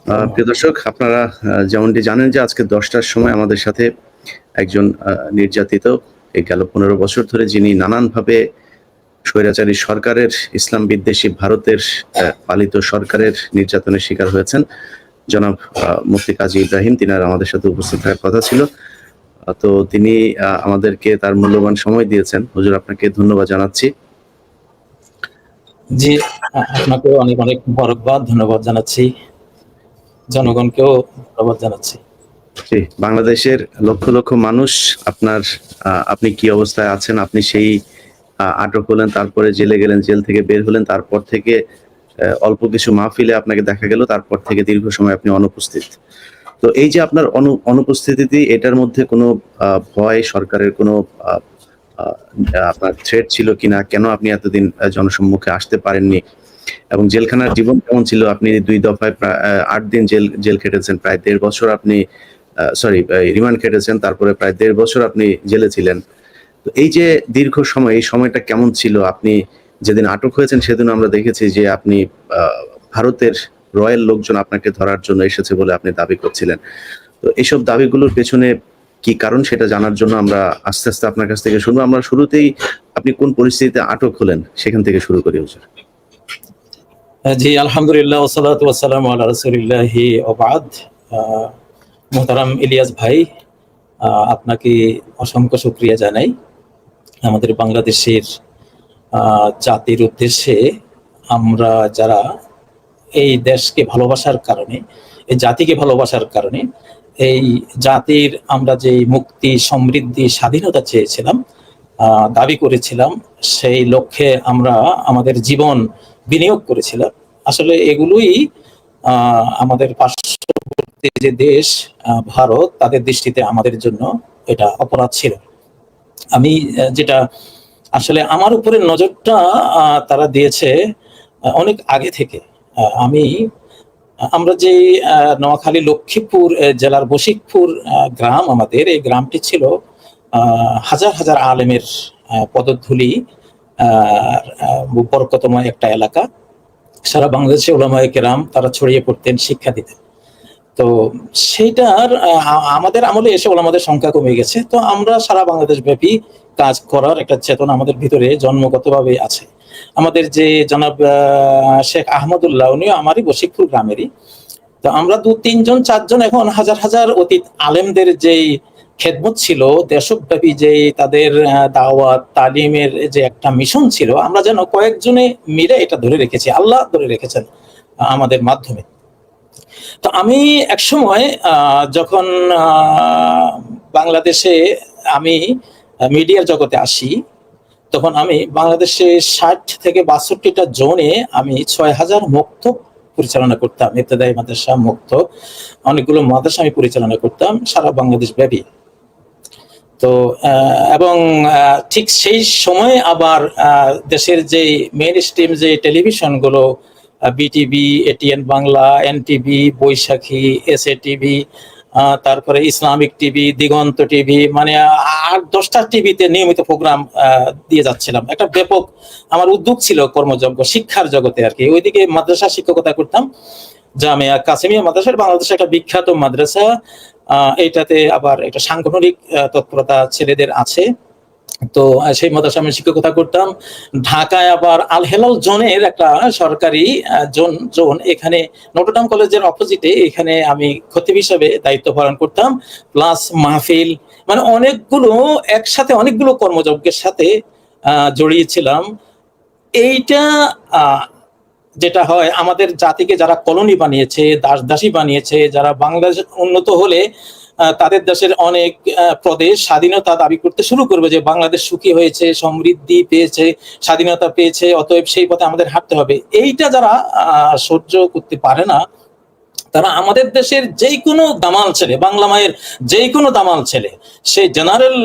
প্রিয় দর্শক, আপনারা যেমনটি জানেন যে আজকে ১০টার সময় আমাদের সাথে একজন নির্যাতিত এই গেল ১৫ বছর ধরে যিনি নানানভাবে স্বৈরাচারী সরকারের ইসলাম বিদ্বেষী ভারতের পালিত সরকারের নির্যাতনের শিকার হয়েছেন জনাব মুফতি কাজী ইব্রাহিম। তিনার আমাদের সাথে উপস্থিত থাকার কথা ছিল। তো তিনি আমাদেরকে তার মূল্যবান সময় দিয়েছেন। হুজুর, আপনাকে ধন্যবাদ জানাচ্ছি। জি, আপনাকে অনেক অনেক মোবারকবাদ, ধন্যবাদ জানাচ্ছি। জনগণকেও ধন্যবাদ জানাচ্ছি। জি, বাংলাদেশের লক্ষ লক্ষ মানুষ আপনি কি অবস্থায় আছেন, আপনি সেই আটক হলেন, তারপরে জেলে গেলেন, জেল থেকে বের হলেন, তারপর থেকে অল্প কিছু মাহফিলে আপনাকে দেখা গেল, তারপর থেকে দীর্ঘ সময় আপনি অনুপস্থিত। তো এই যে আপনার অনুপস্থিতি, এটার মধ্যে কোনো ভয়, সরকারের কোনো আপনার থ্রেট ছিল কিনা, কেন আপনি এতদিন জনসম্মুখে আসতে পারেননি, এবং জেলখানার জীবন কেমন ছিল? আপনি ২ দফায় ৮ দিন জেল খেটেছেন, প্রায় ১.৫ বছর আপনি রিমান্ড খেটেছেন, তারপরে প্রায় ১.৫ বছর আপনি জেলে ছিলেন। তো এই যে দীর্ঘ সময়, এই সময়টা কেমন ছিল? আপনি যেদিন আটক হয়েছেন সেদিন আমরা দেখেছি যে আপনি ভারতের রয়্যাল লোকজন আপনাকে ধরার জন্য এসেছে বলে আপনি দাবি করছিলেন। তো এইসব দাবিগুলোর পেছনে কি কারণ, সেটা জানার জন্য আমরা আস্তে আস্তে আপনার কাছ থেকে শুনবো। আমরা শুরুতেই আপনি কোন পরিস্থিতিতে আটক হলেন সেখান থেকে শুরু করি হুজুর। জি, আলহামদুলিল্লাহ, ওয়াসসালাতু ওয়াসসালামু আলা রাসূলিল্লাহি ওয়া বা'দ। মুহতারাম ইলিয়াস ভাই, আপনাকে অসংখ্য শুকরিয়া জানাই আমাদের বাংলাদেশের জাতির উদ্দেশ্যে। আমরা যারা এই দেশকে ভালোবাসার কারণে, এই জাতিকে ভালোবাসার কারণে, এই জাতির আমরা যে মুক্তি, সমৃদ্ধি, স্বাধীনতা চেয়েছিলাম, দাবি করেছিলাম, সেই লক্ষ্যে আমরা আমাদের জীবন বিনিয়োগ করেছিলাম। আসলে এগুলোই আমাদের পার্শ্ববর্তী যে দেশ ভারত, তাদের দৃষ্টিতে আমাদের জন্য এটা অপরাধ ছিল। আমি যেটা আসলে আমার উপরে নজরটা তারা দিয়েছে অনেক আগে থেকে। আমরা যে নোয়াখালী লক্ষ্মীপুর জেলার বশিকপুর গ্রাম, আমাদের এই গ্রামটি ছিল হাজার হাজার আলেমের পদধূলি বরকতময় একটা এলাকা। সারা বাংলাদেশে উলামায়ে কেরাম তারা ছড়িয়ে পড়তেন, শিক্ষা দিতেন। তো সেইটার আমাদের আমলে এসে ওলামাদের সংখ্যা কমে গেছে। তো আমরা সারা বাংলাদেশ ব্যাপী কাজ করার একটা চেতনা আমাদের ভিতরে জন্মগতভাবে আছে। আমাদের যে জনাব শেখ আহমদুল্লাহ, উনিও আমারই বশিকপুর গ্রামেরই। তো আমরা ২-৩ জন ৪ জন এখন হাজার হাজার অতীত আলেমদের যেই খেদমত ছিল, দেশব্যাপী যে তাদের দাওয়াত তালিমের যে একটা মিশন ছিল, আমরা যেন কয়েকজনে মিলে এটা ধরে রেখেছি, আল্লাহ ধরে রেখেছেন আমাদের মাধ্যমে। তো আমি একসময় যখন বাংলাদেশে আমি মিডিয়ার জগতে আসি, তখন আমি বাংলাদেশে ৬০ থেকে ৬২টা জোনে আমি ৬,০০০ মুক্ত পরিচালনা করতাম, ইবতেদায়ী মাদ্রাসা মুক্ত অনেকগুলো মাদ্রাসা আমি পরিচালনা করতাম সারা বাংলাদেশ ব্যাপী। তো এবং ঠিক সেই সময় আবার দেশের যে মেইন স্ট্রিম যে টেলিভিশনগুলো, বিটিভি, এটিএন বাংলা, এনটিভি, বৈশাখী, এসএ টিভি, তারপরে ইসলামিক টিভি, দিগন্ত টিভি, মানে ৮-১০টা টিভিতে নিয়মিত প্রোগ্রাম দিয়ে যাচ্ছিলাম। একটা ব্যাপক আমার উদ্যোগ ছিল কর্মযজ্ঞ শিক্ষার জগতে আর কি। ওইদিকে মাদ্রাসা শিক্ষকতা করতাম, জামিয়া কাসিমিয়া মাদ্রাসা, বাংলাদেশের একটা বিখ্যাত মাদ্রাসা। এইটাতে আবার একটা সাংগঠনিক তৎপরতা ছেলেদের আছে। তো সেই মাদ্রাসা আমি শিক্ষকতা করতাম। ঢাকায় আবার আল হেলাল জোনের একটা সরকারি জোন, এখানে নটরডেম কলেজের অপোজিটে, এখানে আমি খতিব হিসেবে দায়িত্ব পালন করতাম, প্লাস মাহফিল, মানে অনেকগুলো একসাথে অনেকগুলো কর্মযজ্ঞের সাথে জড়িয়েছিলাম। এইটা যেটা হয়, আমাদের জাতিকে যারা কলোনি বানিয়েছে, দাসী বানিয়েছে, যারা বাংলাদেশ উন্নত হলে তাদের দেশের অনেক প্রদেশ স্বাধীনতা দাবি করতে শুরু করবে যে বাংলাদেশ সুখী হয়েছে, সমৃদ্ধি পেয়েছে, স্বাধীনতা পেয়েছে, অতএব সেই পথে আমাদের হাঁটতে হবে। এইটা যারা সহ্য করতে পারে না, তারা আমাদের দেশের যেই কোনো দামাল ছেলে, বাংলা মায়ের যেই কোনো দামাল ছেলে, সে জেনারেল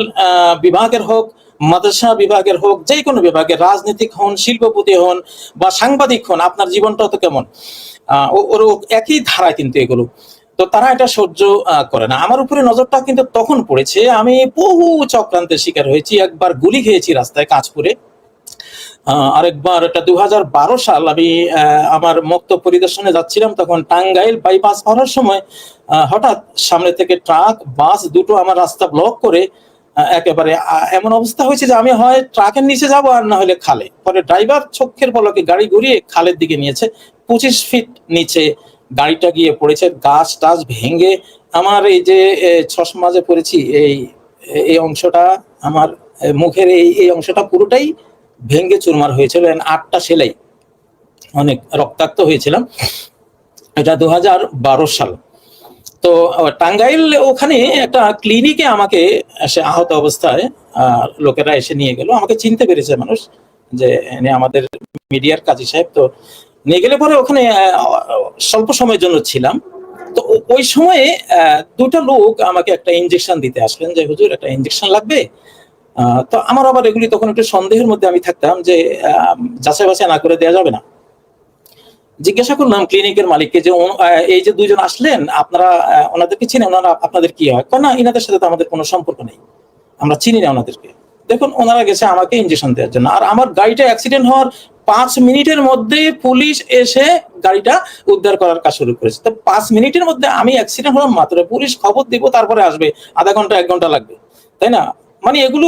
বিভাগের হোক, মাদ্রাসা বিভাগের হোক, যে কোনো বিভাগের, রাজনীতিক হন, শিল্পপতি হন বা সাংবাদিক হন, আপনার জীবনটা তো কেমন, ওর একই ধারা কিন্তু এগুলো। তো তারা এটা সহ্য করে না। আমার উপরে নজরটা কিন্তু তখন পড়েছে, আমি বহু চক্রান্তের শিকার হয়েছি, একবার গুলি খেয়েছি রাস্তায় কাঁচপুরে। আরেকবার এটা 2012 সাল, আমি আমার মক্তব পরিদর্শনে যাচ্ছিলাম, তখন টাঙ্গাইল বাইপাস করার সময় হঠাৎ সামনে থেকে ট্রাক বাস দুটো আমার রাস্তা ব্লক করে একেবারে এমন অবস্থা হয়েছে যে আমি হয় ট্রাকের নিচে যাব আর না হলে খালে। পরে ড্রাইভার চোখের পলকে গাড়ি ঘুরিয়ে খালের দিকে নিয়েছে। 25 ফিট নিচে গাড়িটা গিয়ে পড়েছে, গাছ টাছ ভেঙে আমার এই যে চশমা যে পরেছি এই এই অংশটা, আমার মুখের এই অংশটা পুরোটাই ভেঙে চুরমার হয়েছিল, 8টা সেলাই, অনেক রক্তাক্ত হয়েছিলাম। এটা 2012 সাল। তো টাঙ্গাইল ওখানে একটা ক্লিনিকে আমাকে এসে আহত অবস্থায় লোকেরা এসে নিয়ে গেল, আমাকে চিনতে পেরেছে মানুষ যে আমাদের মিডিয়ার কাজী সাহেব। তো নিয়ে গেলে পরে ওখানে স্বল্প সময়ের জন্য ছিলাম। তো ওই সময়ে দুটা লোক আমাকে একটা ইনজেকশন দিতে আসলেন যে হুজুর একটা ইনজেকশন লাগবে। তো আমার আবার এগুলি তখন একটু সন্দেহের মধ্যে আমি থাকতাম যে যাচাই বাছাই না করে দেওয়া যাবে না। জিজ্ঞাসা করলাম ক্লিনিকের মালিককে যে এই যে দুইজন আসলেন আপনারা ওনাদেরকে চিনেন, ওনারা আপনাদের কি হয়? না, ইনাদের সাথে তো আমাদের কোনো সম্পর্ক নেই, আমরা চিনি না ওনাদেরকে। দেখুন ওনারা গেছে আমাকে ইনজেকশন দেওয়ার জন্য, আর আমার গাড়িটা অ্যাক্সিডেন্ট হওয়ার 5 মিনিটের মধ্যে পুলিশ এসে গাড়িটা উদ্ধার করার কাজ শুরু করেছে। তো 5 মিনিটের মধ্যে আমি অ্যাক্সিডেন্ট হলাম মাত্র, পুলিশ খবর দিব তারপরে আসবে, আধা ঘন্টা 1 ঘন্টা লাগবে, তাই না? মানে এগুলো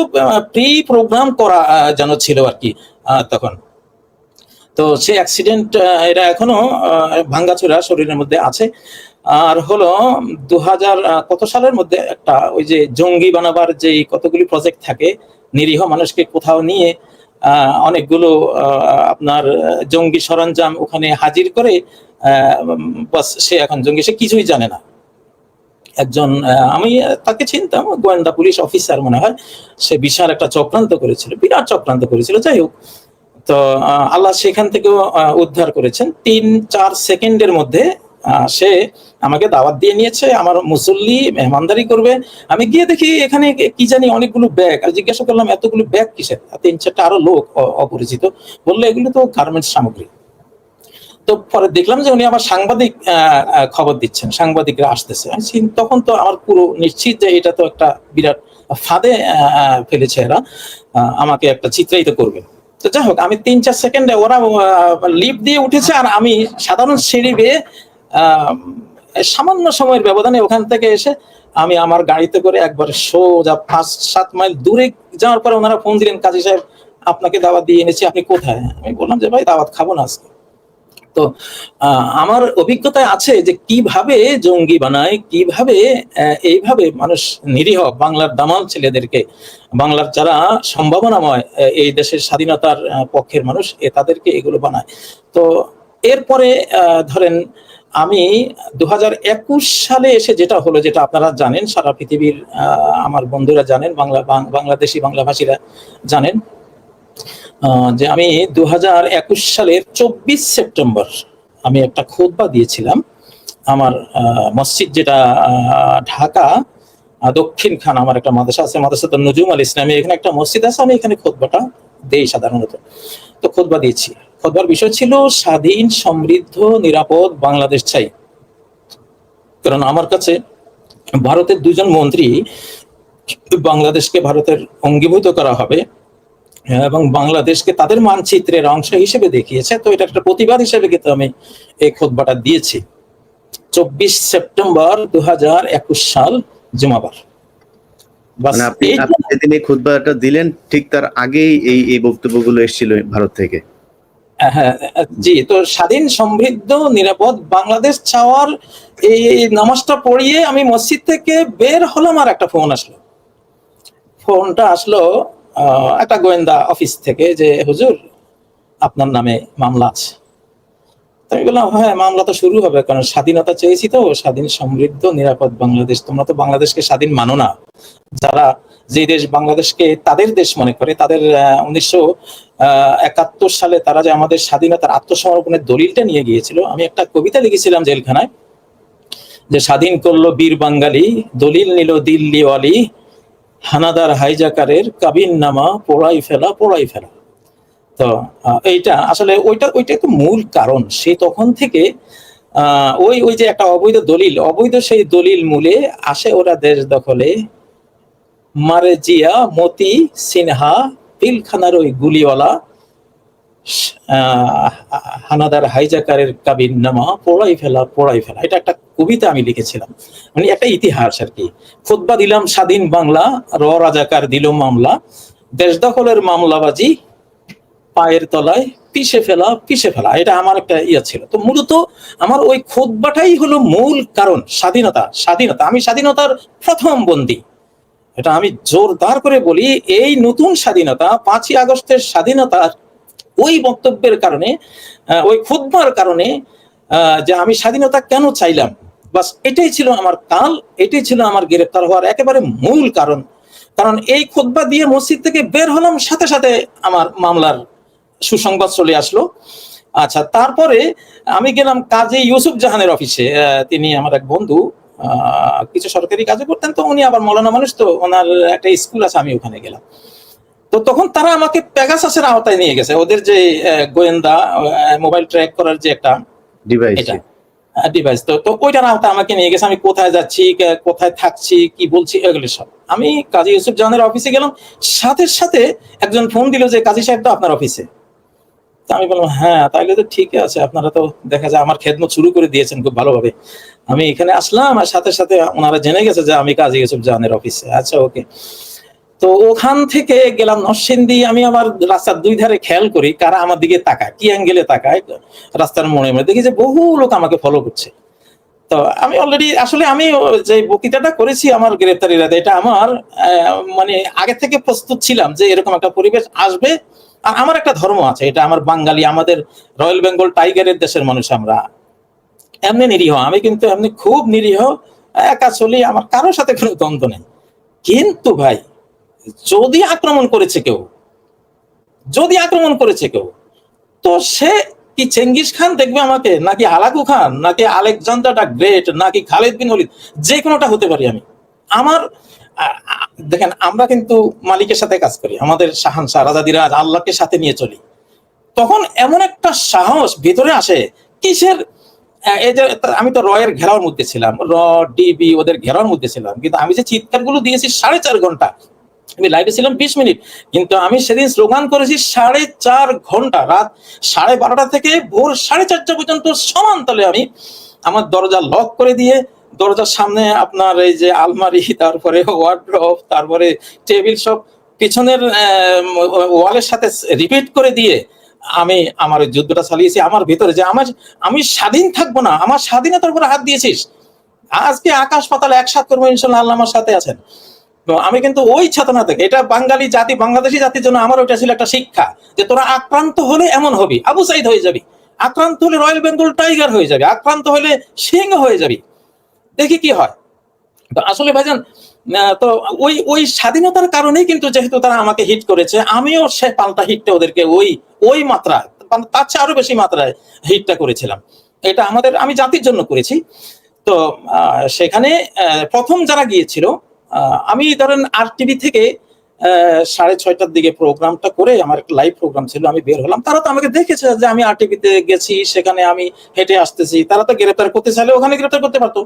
প্রি প্রোগ্রাম করা যেন ছিল আর কি তখন। তো সেই অ্যাক্সিডেন্ট এটা এখনো ভাঙ্গাচোরা শরীরের মধ্যে আছে। আর হলো 2000 কত সালের মধ্যে একটা ওই যে জঙ্গি বানাবার যে কতগুলি প্রজেক্ট থাকে, নিরীহ মানুষকে কোথাও নিয়ে অনেকগুলো আপনার জঙ্গি সরঞ্জাম ওখানে হাজির করে বাস সে এখন জঙ্গি, সে কিছুই জানে না। একজন আমি তাকে চিনতাম, গোয়েন্দা পুলিশ অফিসার মনে হয়, সে বিশাল একটা চক্রান্ত করেছিল, বিরাট চক্রান্ত করেছিল। যাই হোক, তো আল্লাহ সেখান থেকেও উদ্ধার করেছেন। 3-4 সেকেন্ডের মধ্যে সে আমাকে দাওয়াত দিয়ে নিয়েছে, আমার মুসল্লি মেহমানদারি করবে। আমি গিয়ে দেখি এখানে কি জানি অনেকগুলো ব্যাগ, আর জিজ্ঞাসা করলাম এতগুলো ব্যাগ কিসের? 3-4টা আরো লোক অপরিচিত বললো এগুলো তো গার্মেন্টস সামগ্রী। তো পরে দেখলাম যে উনি আবার সাংবাদিক খবর দিচ্ছেন, সাংবাদিকরা আসতেছে। তখন তো আমার পুরো নিশ্চিত যে এটা তো একটা বিরাট ফাঁদে ফেলেছে এরা, আমাকে একটা চিত্রায়িত করবে। তো যাই হোক, আমি 3-4 সেকেন্ডে ওরা লিফট দিয়ে উঠেছে আর আমি সাধারণ সিঁড়ি বেয়ে সামান্য সময়ের ব্যবধানে ওখান থেকে এসে আমি আমার গাড়িতে করে একবারে সোজা 5-7 মাইল দূরে যাওয়ার পরে ওনারা ফোন দিলেন, কাজী সাহেব আপনাকে দাওয়াত দিয়ে এনেছি, আপনি কোথায়? আমি বললাম যে ভাই দাওয়াত খাবো না আজকে। তো আমার অভিজ্ঞতায় আছে যে কিভাবে জঙ্গি বানায়, কিভাবে এইভাবে মানুষ নিরীহ বাংলার দামাল ছেলেদেরকে, বাংলার যারা সম্ভাবনাময় এই দেশের স্বাধীনতার পক্ষের মানুষ তাদেরকে এগুলো বানায়। তো এরপরে ধরেন আমি 2021 সালে এসে যেটা হলো, যেটা আপনারা জানেন, সারা পৃথিবীর আমার বন্ধুরা জানেন, বাংলাদেশি বাংলাভাষীরা জানেন যে আমি 2021 সালের 24 সেপ্টেম্বর আমি একটা খুতবা দিয়েছিলাম আমার মসজিদ, যেটা ঢাকা দক্ষিণ খান, আমার একটা মাদ্রাসা আছে, মাদ্রাসাতুন নুজুম আল ইসলামী, এখানে একটা মসজিদ আছে, আমি এখানে খুতবাটা দেই সাধারণত। তো খুতবা দিয়েছি, খুতবার বিষয় ছিল স্বাধীন, সমৃদ্ধ, নিরাপদ বাংলাদেশ চাই। কারণ আমার কাছে ভারতের 2জন মন্ত্রী বাংলাদেশকে ভারতের অঙ্গীভূত করা হবে এবং বাংলাদেশকে তাদের মানচিত্রের অংশ হিসেবে দেখিয়েছে। তো এটা একটা প্রতিবাদ হিসেবে কিন্তু আমি এই খুতবাটা দিয়েছি 24 সেপ্টেম্বর 2021 সাল জুমাবার। মানে আপনি যেদিন এই খুতবাটা দিলেন ঠিক তার আগেই এই বক্তব্যগুলো এসেছিল ভারত থেকে? হ্যাঁ জি। তো স্বাধীন, সমৃদ্ধ, নিরাপদ বাংলাদেশ চাওয়ার এই নামাজটা পড়িয়ে আমি মসজিদ থেকে বের হলাম আর একটা ফোন আসলো। ফোনটা আসলো একটা গোয়েন্দা অফিস থেকে যে হুজুর আপনার নামে মামলা আছে। আমি বললাম হ্যাঁ, মামলা তো শুরু হবে, কারণ স্বাধীনতা চেয়েছি তো, স্বাধীন, সমৃদ্ধ, নিরাপদ বাংলাদেশ। তোমরা তো বাংলাদেশকে স্বাধীন মানো না। যারা যে দেশ বাংলাদেশকে তাদের দেশ মনে করে, তাদের 1971 সালে তারা যে আমাদের স্বাধীনতার আত্মসমর্পণের দলিলটা নিয়ে গিয়েছিল। আমি একটা কবিতা লিখেছিলাম জেলখানায়, যে স্বাধীন করলো বীর বাঙালি, দলিল নিল দিল্লিওয়ালি, হানাদার হাইজাকারের কাবিন নামা পোড়াই ফেলা, পোড়াই ফেলা। তো এইটা আসলে ওইটা তো মূল কারণ। সে তখন থেকে ওই যে একটা অবৈধ দলিল, অবৈধ সেই দলিল মূলে আসে ওরা দেশ দখলে, মারে জিয়া, মতি, সিনহা, পিলখানার ওই গুলিওয়ালা, হানাদার হাইজাকারের কাবিন নামা পোড়াই ফেলা পোড়াই ফেলা, এটা একটা কবিতা আমি লিখেছিলাম, মানে একটা ইতিহাস আর কি। খুতবা দিলাম স্বাধীন বাংলা, রাজাকার দিল মামলা, দেশ দখলের মামলাবাজি, পায়ের তলায় পিষে ফেলা পিষে ফেলা, এটা আমার একটা ইয়ে ছিল। তো মূলত আমার ওই খুতবাটাই হলো মূল কারণ, স্বাধীনতা স্বাধীনতা, আমি স্বাধীনতার প্রথম বন্দী। এটা আমি জোরদার করে বলি, এই নতুন স্বাধীনতা 5ই আগস্টের স্বাধীনতার ওই বক্তব্যের কারণে, ওই খুতবার কারণে, যে আমি স্বাধীনতা কেন চাইলাম, বাস এটাই ছিল আমার কাল, এটাই ছিল আমার গ্রেফতার হওয়ার একেবারে মূল কারণ। কারণ এই খুতবা দিয়ে মসজিদ থেকে বের হলাম, সাথে সাথে আমার মামলার সুসংবাদ চলে আসলো। আচ্ছা, তারপরে আমি গেলাম কাজী ইউসুফ জাহানের অফিসে। তিনি আমার এক বন্ধু, কিছু সরকারি কাজে করতেন, তো উনি আবার মৌলানা মানুষ, তো ওনার একটা স্কুল আছে, আমি ওখানে গেলাম। তো তখন তারা আমাকে পেগাসাসের আওতায় নিয়ে গেছে, ওদের যে গোয়েন্দা মোবাইল ট্র্যাক করার যে একটা ডিভাইস। এটা ডিভাইস, তো ওইটার আওতায় আমাকে নিয়ে গেছে। আমি কোথায় যাচ্ছি, কোথায় থাকছি, কি বলছি, এগুলো সব। আমি কাজী ইউসুফ জাহানের অফিসে গেলাম, সাথে সাথে একজন ফোন দিল যে কাজী সাহেব তো আপনার অফিসে। তো আমি বললাম হ্যাঁ, তাইলে তো ঠিক আছে, আপনারা তো দেখা যায় আমার খেদমত শুরু করে দিয়েছেন খুব ভালোভাবে। আমি এখানে আসলাম, আর সাথে সাথে ওনারা জেনে গেছে যে আমি কাজী ইউসুফ জাহানের অফিসে। আচ্ছা, ওকে। তো ওখান থেকে গেলাম নরসিংদী। আমি আমার রাস্তার দুই ধারে খেয়াল করি কারা আমার দিকে তাকায়, কি অ্যাঙ্গেলে তাকায়। রাস্তার মোড়ে মোড়ে দেখি যে বহু লোক আমাকে ফলো করছে। তো আমি অলরেডি, আসলে আমি যে বক্তৃতাটা করেছি আমার গ্রেফতারি রাতে, এটা আমার মানে আগে থেকে প্রস্তুত ছিলাম যে এরকম একটা পরিবেশ আসবে। আর আমার একটা ধর্ম আছে, এটা আমার বাঙালি, আমাদের রয়্যাল বেঙ্গল টাইগারের দেশের মানুষ আমরা, এমনি নিরীহ। আমি কিন্তু এমনি খুব নিরীহ, একা চলি, আমার কারোর সাথে কোনো দ্বন্দ্ব নেই। কিন্তু ভাই, যদি আক্রমণ করেছে কেউ, যদি আক্রমণ করেছে কেউ, তো সে কি চেঙ্গিস খান দেখবে আমাকে, নাকি হালাকু খান, নাকি আলেকজান্ডার দ্য গ্রেট, নাকি খালিদ বিন ওয়ালিদ, যে কোনোটা হতে পারি আমি। আমার দেখেন, আমরা কিন্তু মালিকের সাথে কাজ করি, আমাদের শাহানশাহ রাজাদিরাজ আল্লাহকে সাথে নিয়ে চলি। তখন এমন একটা সাহস ভেতরে আসে, কিসের এই যে আমি তো রয়ের ঘেরাওর মধ্যে ছিলাম, ডিবি ওদের ঘেরাওর মধ্যে ছিলাম, কিন্তু আমি যে চিৎকারগুলো দিয়েছি 4.5 ঘন্টা, আমি লাইভে ছিলাম 20 মিনিট, কিন্তু আমি সেদিন স্লোগান করেছি 4.5 ঘন্টা, রাত 12:30 থেকে ভোর 4:30 পর্যন্ত সমান তালে। আমি আমার দরজা লক করে দিয়ে, দরজার সামনে আপনার এই যে আলমারি, তারপরে ওয়ার্ড্রোব, তারপরে টেবিল, সব পিছনের ওয়ালের সাথে রিপিট করে দিয়ে আমি আমার যুদ্ধটা চালিয়েছি আমার ভিতরে, যে আমি স্বাধীন থাকবো না, আমার স্বাধীনতার উপরে হাত দিয়েছিস, আজকে আকাশ পাতাল একসাথ করবো ইনশাল্লাহ, আল্লাহ আমার সাথে আছেন। তো আমি কিন্তু ওই চেতনা থেকে, এটা বাঙালি জাতি, বাংলাদেশি জাতির জন্য আমার ওইটা ছিল একটা শিক্ষা, যে তোরা আক্রান্ত হলে এমন হবি, আবু সাইদ হয়ে যাবি, আক্রান্ত হলে রয়্যাল বেঙ্গল টাইগার হয়ে যাবে, আক্রান্ত হলে সিংহ হয়ে যাবি, দেখি কি হয়। তো আসলে ভাইজান, তো ওই ওই স্বাধীনতার কারণেই কিন্তু, যেহেতু তারা আমাকে হিট করেছে, আমিও সে পাল্টা হিটটা ওদেরকে ওই মাত্রায়, তার চেয়ে আরো বেশি মাত্রায় হিটটা করেছিলাম। এটা আমি জাতির জন্য করেছি। তো সেখানে প্রথম যারা গিয়েছিল, আমি ধরেন RTV থেকে 6:30টার দিকে প্রোগ্রামটা করে, আমার একটা লাইভ প্রোগ্রাম ছিল, আমি বের হলাম। তারা তো আমাকে দেখেছে যে আমি RTVতে গেছি, সেখানে আমি হেঁটে আসতেছি। তারা তো গ্রেফতার করতে চাইলে ওখানে গ্রেফতার করতে পারতো,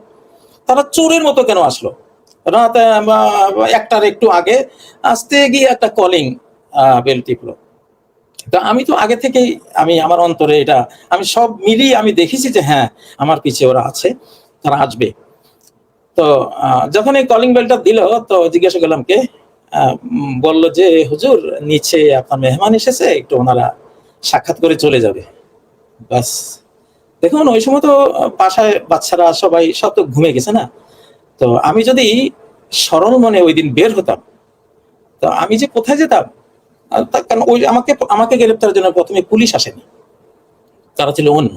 তারা চোরের মতো কেন আসলো? রাত 1টার একটু আগে আসতে গিয়ে একটা কলিং বেল টিপলো। তো আমি তো আগে থেকেই, আমার অন্তরে এটা, আমি সব মিলিয়ে আমি দেখেছি যে হ্যাঁ, আমার পিছিয়ে ওরা আছে, তারা আসবে। তো যখন এই কলিং বেলটা দিল, তো জিজ্ঞাসা করলাম কে, বললো যে হুজুর, নিচে আপনার মেহমান এসেছে, একটু ওনারা সাক্ষাৎ করে চলে যাবে। বাস, দেখুন ওই সময় তো বাসায় বাচ্চারা সবাই সব তো ঘুমিয়ে গেছে না। তো আমি যদি সরল মনে ওই দিন বের হতাম, তো আমি যে কোথায় যেতাম, কারণ ওই আমাকে গ্রেপ্তারের জন্য প্রথমে পুলিশ আসেনি, তারা ছিল অন্য।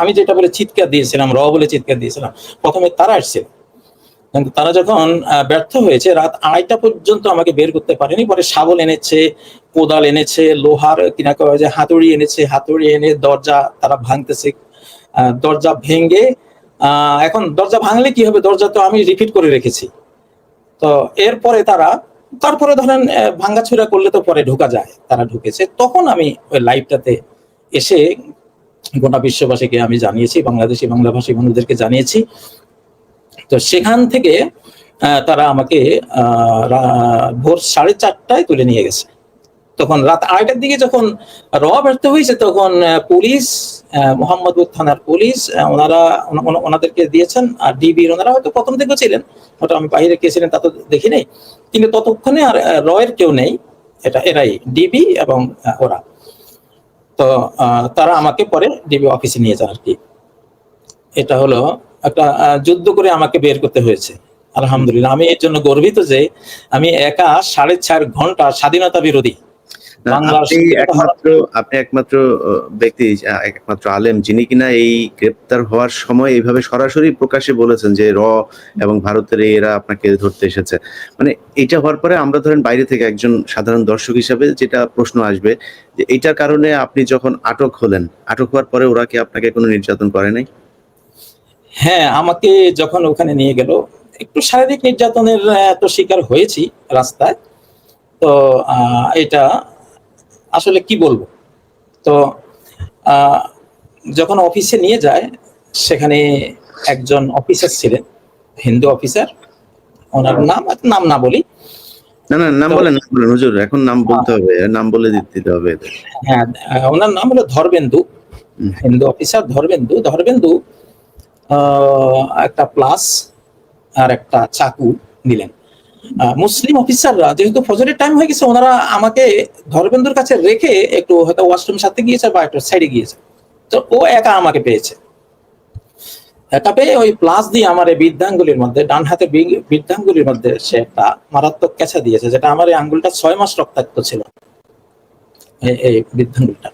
আমি যেটা বলে চিৎকার দিয়েছিলাম, বলে চিৎকার দিয়েছিলাম, প্রথমে তারা আসছিল। কিন্তু তারা যখন ব্যর্থ হয়েছে, রাত 2:30 পর্যন্ত আমাকে বের করতে পারেনি। পরে শাবল এনেছে, কোদাল এনেছে, লোহার কিনা করা যায় হাতুড়ি এনেছে, হাতুড়ি এনে দরজা তারা ভাঙতেছে। দরজা ভেঙে, এখন দরজা ভাঙলে কি হবে, দরজা তো আমি রিপিট করে রেখেছি। তো এরপরে তারপরে ধরেন ভাঙ্গাচুরা করলে তো পরে ঢোকা যায়, তারা ঢুকেছে। তখন আমি ওই লাইভটাতে এসে গোটা বিশ্ববাসীকে আমি জানিয়েছি, বাংলাদেশি বাংলাভাষী বন্ধুদেরকে জানিয়েছি। তো সেখান থেকে তারা আমাকে ভোর 4:30টায় তুলে নিয়ে গেছে। তখন রাত 8টার দিকে যখন ব্যর্থ হয়েছে, তখন পুলিশ, মোহাম্মদপুর থানার পুলিশ, ওনাদেরকে দিয়েছেন। আর ডিবির ওনারা হয়তো প্রথম থেকে ছিলেন, ওটা আমি বাইরে কে ছিলেন তা তো দেখি নাই, কিন্তু ততক্ষণে আর এর কেউ নেই, এটা এরাই ডিবি এবং ওরা। তো তারা আমাকে পরে ডিবি অফিসে নিয়ে যান আর কি। এটা হলো একটা যুদ্ধ করে আমাকে বের করতে হয়েছে। আলহামদুলিল্লাহ, আমি এর জন্য গর্বিত যে আমি একা 4.5 ঘন্টা স্বাধীনতা বিরোধী বাংলার আপনি একমাত্র ব্যক্তি, একমাত্র আলেম যিনি কিনা এই গ্রেপ্তার হওয়ার সময় এইভাবে সরাসরি প্রকাশ্যে বলেছেন যে এবং ভারতের এরা আপনাকে ধরতে এসেছে। মানে এটা হওয়ার পরে আমরা ধরেন বাইরে থেকে একজন সাধারণ দর্শক হিসাবে যেটা প্রশ্ন আসবে যে এটার কারণে আপনি যখন আটক হলেন, আটক হওয়ার পরে ওরা কি আপনাকে কোনো নির্যাতন করে নাই? হ্যাঁ, আমাকে যখন ওখানে নিয়ে গেল, একটু শারীরিক নির্যাতনের তো শিকার হয়েছি রাস্তায়। তো এটা আসলে কি বলবো। তো যখন অফিসে নিয়ে যায়, সেখানে একজন অফিসার ছিলেন, হিন্দু অফিসার, ওনার নাম না বলি। না নাম বলেন, হুজুর, এখন নাম বলতে হবে, নাম বলে দিতে হবে। হ্যাঁ, ওনার নাম হলো ধর্মেন্দু, হিন্দু অফিসার ধর্মেন্দু একটা প্লাস আর একটা চাকু নিলেন। মুসলিম অফিসাররা যেহেতু ফজরের টাইম হয়ে গেছে, ওনারা আমাকে ধর্মেন্দুর কাছে রেখে একটু হয়তো ওয়াশরুম সাথে গিয়েছে বা একটু সাইডে গিয়েছে। তো ও একা আমাকে পেয়েছে। একা পেয়ে ওই প্লাস দিয়ে আমার এই বৃদ্ধাঙ্গুলির মধ্যে, ডান হাতে বৃদ্ধাঙ্গুলির মধ্যে সে একটা মারাত্মক কেঁচা দিয়েছে, যেটা আমার এই আঙ্গুলটা 6 মাস রক্তাক্ত ছিল, এই বৃদ্ধাঙ্গুলটা।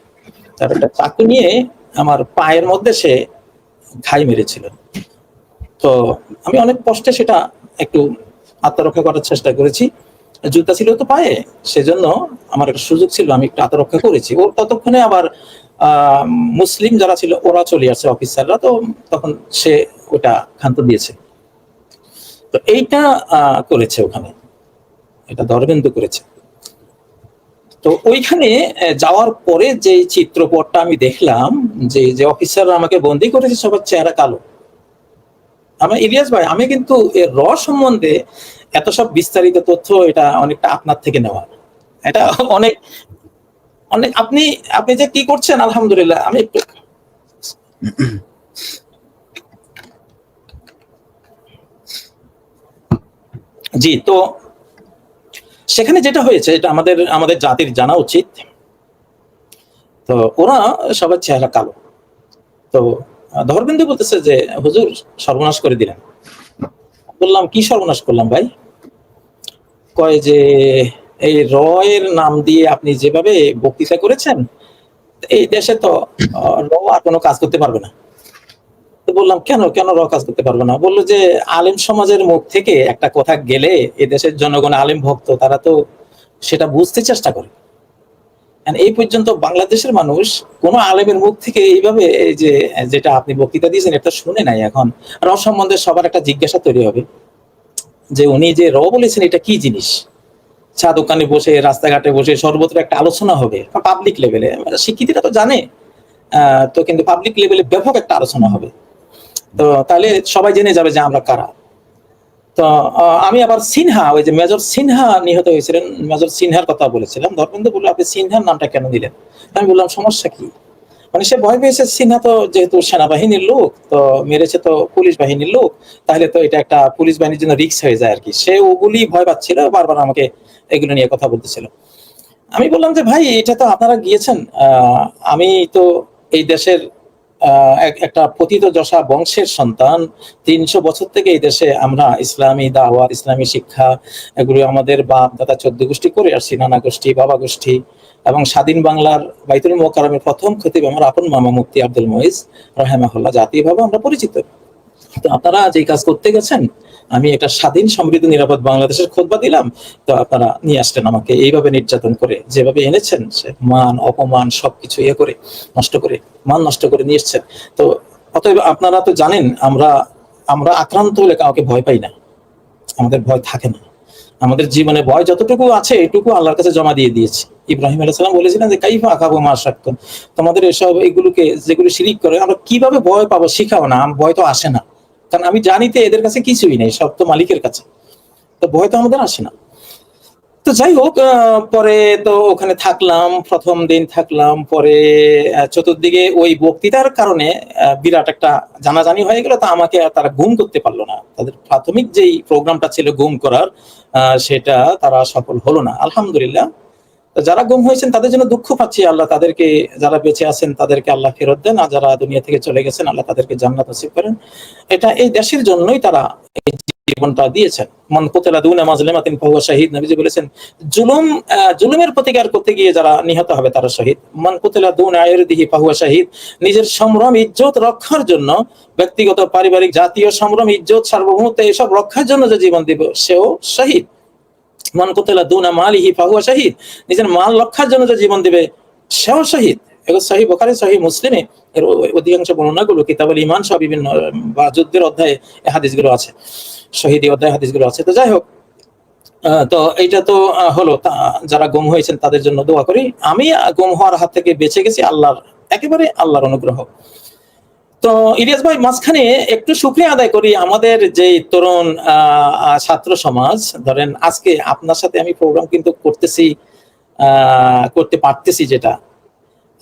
তার একটা চাকু নিয়ে আমার পায়ের মধ্যে সে ঘাই মেরেছিল। তো আমি অনেক কষ্টে সেটা একটু আত্মরক্ষা করার চেষ্টা করেছি। জুতা ছিল তো পায়ে, সেজন্য আমার একটা সুযোগ ছিল, আমি একটু আত্মরক্ষা করেছি। ও ততক্ষণে আবার মুসলিম যারা ছিল ওরা চলে আসছে, অফিসাররা, তো তখন সে ওটা ক্ষান্ত দিয়েছে। তো এইটা করেছে ওখানে, এটা ধর্মেন্দু করেছে। তো ওইখানে যাওয়ার পরে যে চিত্রপটটা আমি দেখলাম, যে অফিসাররা আমাকে বন্দি করেছে সবার চেহারা কালো। আমার ইলিয়াস ভাই, আমি কিন্তু এর সম্বন্ধে এত সব বিস্তারিত তথ্য এটা অনেকটা আপনার থেকে নেওয়া। এটা অনেক অনেক আপনি যে কি করছেন, আলহামদুলিল্লাহ। আমি একটু জি, তো সেখানে যেটা হয়েছে এটা আমাদের জাতির জানা উচিত। তো ওরা সবার চেহারা কালো। তো ধর্মেন্দু বলতেছে যে হুজুর সর্বনাশ করে দিলেন। বললাম কি সর্বনাশ করলাম ভাই? কয় যে এই এর নাম দিয়ে আপনি যেভাবে বক্তৃতা করেছেন, এই দেশে তো আর কোনো কাজ করতে পারবে না। তো বললাম কেন কাজ করতে পারবে না? বললো যে আলেম সমাজের মুখ থেকে একটা কথা গেলে এই দেশের জনগণ আলেম ভক্ত, তারা তো সেটা বুঝতে চেষ্টা করে। এই পর্যন্ত বাংলাদেশের মানুষ কোন আলেমের মুখ থেকে এইভাবে এই যে যেটা আপনি বক্তৃতা দিয়েছেন এটা শুনে নাই। এখন সম্বন্ধে সবার একটা জিজ্ঞাসা তৈরি হবে যে উনি যে বলেছেন এটা কি জিনিস। চা দোকানে বসে, রাস্তাঘাটে বসে সর্বত্র একটা আলোচনা হবে পাবলিক লেভেলে, শিক্ষিতরা তো জানে, তো কিন্তু পাবলিক লেভেলে ব্যাপক একটা আলোচনা হবে। তো তাহলে সবাই জেনে যাবে যে আমরা কারা। তো আমি আবার সিনহা, ওই যে মেজর সিনহা নিহত হয়েছিলেন, মেজর সিনহার কথা বলেছিলাম। ধর্মেন্দ্র বললো আপনি সিনহার নামটা কেন দিলেন? আমি বললাম সমস্যা কি? মানে সে ভয় পেয়েছে, সিনহা তো যেহেতু সেনাবাহিনীর লোক, তো মেরেছে তো পুলিশ বাহিনীর লোক, তাহলে তো এটা একটা পুলিশ বাহিনীর জন্য রিস্ক হয়ে যায় আর কি। সে ওগুলি ভয় পাচ্ছিল, বারবার আমাকে এগুলো নিয়ে কথা বলতেছিল। আমি বললাম যে ভাই এটা তো আপনারা গিয়েছেন, আমি তো এই দেশের একটা পতিত যশা বংশের সন্তান। 300 বছর থেকে এই দেশে আমরা ইসলামী দাওয়াত, ইসলামী শিক্ষা, এগুলো আমাদের বাপ দাদা 14 গোষ্ঠী করে আসছি, নানা গোষ্ঠী, বাবা গোষ্ঠী। এবং স্বাধীন বাংলার বাইতুল মোকাররমের প্রথম খতিব আমার আপন মামা মুফতি আব্দুল মুইজ রাহিমাহুল্লাহ, জাতীয়ভাবে আমরা পরিচিত। তো আপনারা যে কাজ করতে গেছেন, আমি একটা স্বাধীন সমৃদ্ধ নিরাপদ বাংলাদেশের খুতবা দিলাম, তো আপনারা নিয়ে আসলেন আমাকে এইভাবে নির্যাতন করে, যেভাবে এনেছেন, সে মান অপমান সবকিছু করে নষ্ট করে, মান নষ্ট করে নিয়ে এসছেন। তো অতএব আপনারা তো জানেন আমরা আক্রান্ত হলে কাউকে ভয় পাই না, আমাদের ভয় থাকে না। আমাদের জীবনে ভয় যতটুকু আছে এটুকু আল্লাহর কাছে জমা দিয়ে দিয়েছি। ইব্রাহিম আলাইহিস সালাম বলেছিলেন যে কাইফা আখাবু মা শাক্কুন, তোমাদের এসব এগুলোকে যেগুলো শিরিক করে আমরা কিভাবে ভয় পাবো, শিখাও না। ভয় তো আসে না, কারণ আমি জানি তো এদের কাছে কিছুই নেই, সব তো মালিকের কাছে, তো ভয় তো আমাদের আসে না। তো তো যাই হোক, পরে তো ওখানে থাকলাম, প্রথম দিন থাকলাম, পরে চতুর্দিকে ওই বক্তৃতার কারণে বিরাট একটা জানাজানি হয়ে গেল। তা আমাকে আর তারা গুম করতে পারলো না। তাদের প্রাথমিক যেই প্রোগ্রামটা ছিল গুম করার, সেটা তারা সফল হলো না, আলহামদুলিল্লাহ। তো যারা গুম হয়েছেন তাদের জন্য দুঃখ পাচ্ছি। আল্লাহ তাদেরকে, যারা বেঁচে আছেন তাদেরকে আল্লাহ ফেরত দেন, আর যারা দুনিয়া থেকে চলে গেছেন আল্লাহ তাদেরকে জান্নাত নসিব করেন। এটা এই দেশের জন্যই তারা এই জীবনটা দিয়েছেন। মান কুতিলা দুনা মাজলিমাতিন ফাহুয়া শাহীদ, নবীজি বলেছেন জুলুমের প্রতিকার করতে গিয়ে যারা নিহত হবে তারা শহীদ। মান কুতিলা দুনা ইরদিহি ফাহুয়া শাহীদ, নিজের সম্ভ্রম ইজ্জত রক্ষার জন্য, ব্যক্তিগত পারিবারিক জাতীয় সম্ভ্রম ইজ্জত সার্বভৌমত্ব এসব রক্ষার জন্য যে জীবন দিবে সেও শহীদ। মান কুতিলা দুনা মালিহি ফাহুয়া শাহীদ, নিজের মাল রক্ষার জন্য যে জীবন দিবে সেও শহীদ। এগুলো সহিহ বুখারী, সহিহ মুসলিমে এর অধিকাংশ বর্ণনাগুলো, কিতাবুল ঈমান সহ বিভিন্ন বা যুদ্ধের অধ্যায়ে এই হাদিসগুলো আছে, শহীদি অধ্যায়ে হাদিসগুলো আছে। তো যাই হোক, তো এইটা তো হলো। যারা গুম হয়েছেন তাদের জন্য দোয়া করি। আমি গুম হওয়ার হাত থেকে বেঁচে গেছি আল্লাহর, একেবারে আল্লাহর অনুগ্রহ। তো ইলিয়াস ভাই, মাঝখানে একটু শুকরিয়া আদায় করি আমাদের যে তরুণ ছাত্র সমাজ। ধরেন আজকে আপনার সাথে আমি প্রোগ্রাম কিন্তু করতে পারতেছি, যেটা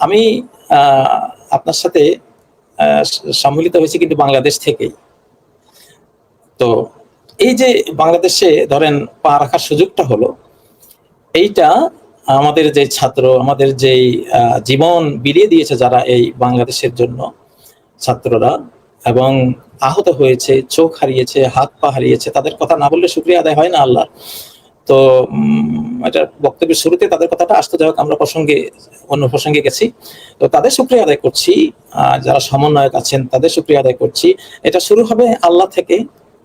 আমি আপনার সাথে সম্মিলিত হয়েছি কিন্তু বাংলাদেশ থেকেই। তো এই যে বাংলাদেশে ধরেন পা রাখার সুযোগটা হলো, এইটা আমাদের যে ছাত্র, আমাদের যেই জীবন বিলিয়ে দিয়েছে যারা এই বাংলাদেশের জন্য, ছাত্ররা, এবং আহত হয়েছে, চোখ হারিয়েছে, হাত পা হারিয়েছে, তাদের কথা না বললে শুকরিয়া আদায় হয় না আল্লাহ। তো এটা বক্তব্যের শুরুতে তাদের কথাটা আসতে, যাই হোক আমরা অন্য প্রসঙ্গে গেছি। তো তাদের শুকরিয়া আদায় করছি, যারা সমন্বয়ক আছেন তাদের শুকরিয়া আদায় করছি। এটা শুরু হবে আল্লাহ থেকে।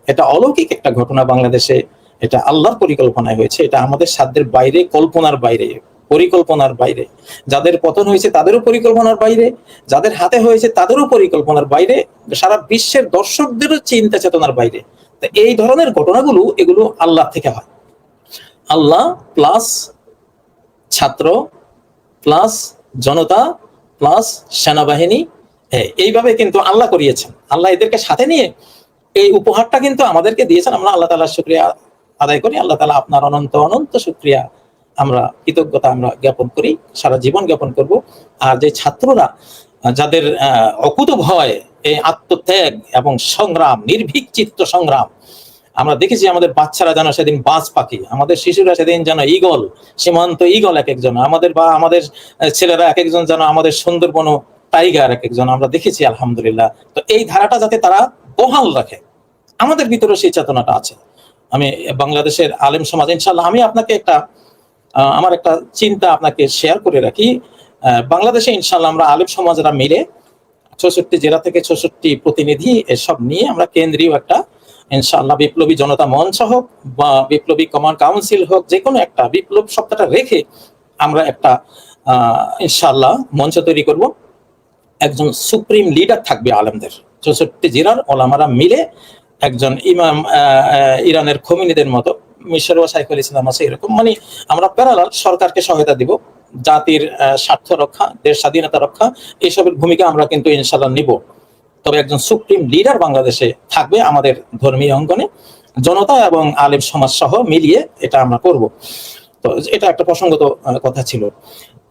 এটা অলৌকিক একটা ঘটনা বাংলাদেশে, এটা আল্লাহর পরিকল্পনায় হয়েছে। এটা আমাদের সাধ্যের বাইরে, কল্পনার বাইরে, পরিকল্পনার বাইরে। যাদের পতন হয়েছে তাদেরও পরিকল্পনার বাইরে, যাদের হাতে হয়েছে তাদেরও পরিকল্পনার বাইরে, সারা বিশ্বের দর্শকদেরও চিন্তা চেতনার বাইরে। তো এই ধরনের ঘটনাগুলো, এগুলো আল্লাহ থেকে হয়। আল্লাহ প্লাস ছাত্র প্লাস জনতা প্লাস সেনাবাহিনী, এইভাবে কিন্তু আল্লাহ করিয়েছেন। আল্লাহ এদেরকে সাথে নিয়ে এই উপহারটা কিন্তু আমাদেরকে দিয়েছেন। আমরা আল্লাহ তাআলার শুকরিয়া আদায় করি। আল্লাহ তাআলা আপনার অনন্ত অনন্ত শুকরিয়া, আমরা কৃতজ্ঞতা আমরা জ্ঞাপন করি, সারা জীবন জ্ঞাপন করব। আর যে ছাত্ররা, যাদের অকুতোভয় এই আত্মত্যাগ এবং সংগ্রাম, নির্ভীক চিত্ত সংগ্রাম, আমরা দেখেছি আমাদের বাচ্চারা যেন সেদিন বাজ পাখি, আমাদের শিশুরা সেদিন যেন ঈগল, সীমান্ত ঈগল এক একজন, আমাদের ছেলেরা এক একজন যেন আমাদের সুন্দরবন টাইগার এক একজন, আমরা দেখেছি আলহামদুলিল্লাহ। তো এই ধারাটা যাতে তারা বহাল রাখে, আমাদের ভিতরে সেই চেতনাটা আছে। আমি বাংলাদেশের আলেম সমাজ, ইনশাআল্লাহ আমি আপনাকে আমার একটা চিন্তা আপনাকে শেয়ার করে রাখি। বাংলাদেশে ইনশাআল্লাহ আমরা আলেম সমাজরা মিলে ৬৪ জেলা থেকে ৬৪ প্রতিনিধি এসব নিয়ে আমরা কেন্দ্রীয় একটা, ইনশাআল্লাহ বিপ্লবী জনতা মঞ্চ হোক বা বিপ্লবী কমান্ড কাউন্সিল হোক, যে কোনো একটা বিপ্লব শব্দটা রেখে আমরা একটা ইনশাআল্লাহ মঞ্চ তৈরি করব। একজন সুপ্রিম লিডার থাকবে আলেমদের, ৬৪ জেলার ওলামারা মিলে একজন ইমাম, ইরানের খোমেনিদের মতো, মিশরীয় শাইখুল ইসলাম আছে, এরকম মানে আমরা প্যারালাল সরকারকে সহায়তা দিব, জাতির স্বার্থ রক্ষা, দেশ স্বাধীনতা রক্ষা, এইসবের ভূমিকা আমরা কিন্তু ইনশাআল্লাহ নিব। তবে একজন সুপ্রিম লিডার বাংলাদেশে থাকবে আমাদের ধর্মীয় অঙ্গনে, জনতা এবং আলেম সমাজ সহ মিলিয়ে এটা আমরা করব। তো এটা একটা প্রসঙ্গত কথা ছিল।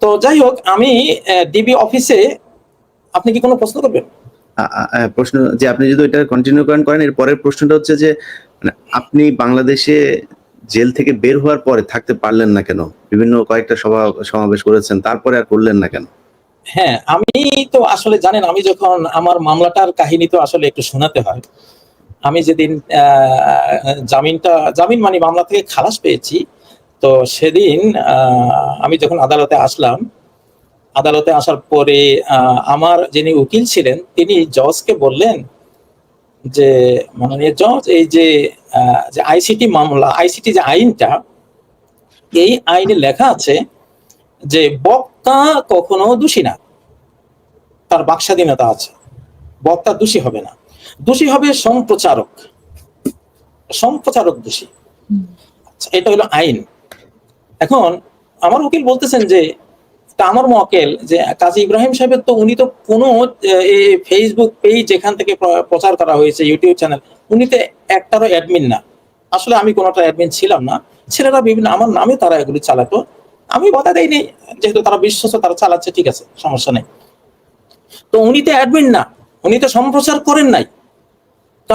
তো যাই হোক, আমি ডিবি অফিসে, আপনি কি কোনো প্রশ্ন করবেন? প্রশ্ন যে আপনি যদি এটা কন্টিনিউ করেন, এর পরের প্রশ্নটা হচ্ছে যে মানে আপনি বাংলাদেশে জেল থেকে বের হওয়ার পরে থাকতে পারলেন না কেন? বিভিন্ন কয়েকটা সমাবেশ করেছেন, তারপরে আর করলেন না কেন? হ্যাঁ, আমি তো আসলে জানেন, আমি যখন আমার মামলাটার কাহিনী তো আসলে একটু শোনাতে হয়। আমি যেদিন জামিন মানে মামলা থেকে খালাস পেয়েছি, তো সেদিন আমি যখন আদালতে আসলাম, আদালতে আসার পরে আমার যিনি উকিল ছিলেন তিনি জজকে বললেন যে, মাননীয় জজ, এই যে আইসিটি মামলা, আইসিটি যে আইনটা, এই আইনে লেখা আছে যে বক্তা কখনো দোষী না, তার বাক স্বাধীনতা আছে, বক্তা দোষী হবে না, দোষী হবে সম্প্রচারক দোষী। এটা হলো আইন। এখন আমার উকিল বলতেছেন যে, আমার মক্কেল যে কাজী ইব্রাহিম সাহেবের, তো উনি তো কোনো ফেসবুক পেজ যেখান থেকে প্রচার করা হয়েছে, ইউটিউব চ্যানেল, উনি তো একটারও অ্যাডমিন না, আসলে আমি কোনোটা অ্যাডমিন ছিলাম না, ছেলেরা বিভিন্ন আমার নামে তারা এগুলি চালাতো, আমি বাধা দেইনি, যেহেতু তারা বিশ্বস্ত, তারা চালাচ্ছে, ঠিক আছে, সমস্যা নেই। তো উনি তো অ্যাডমিন না, উনি তো সম্প্রচার করেন নাই। তো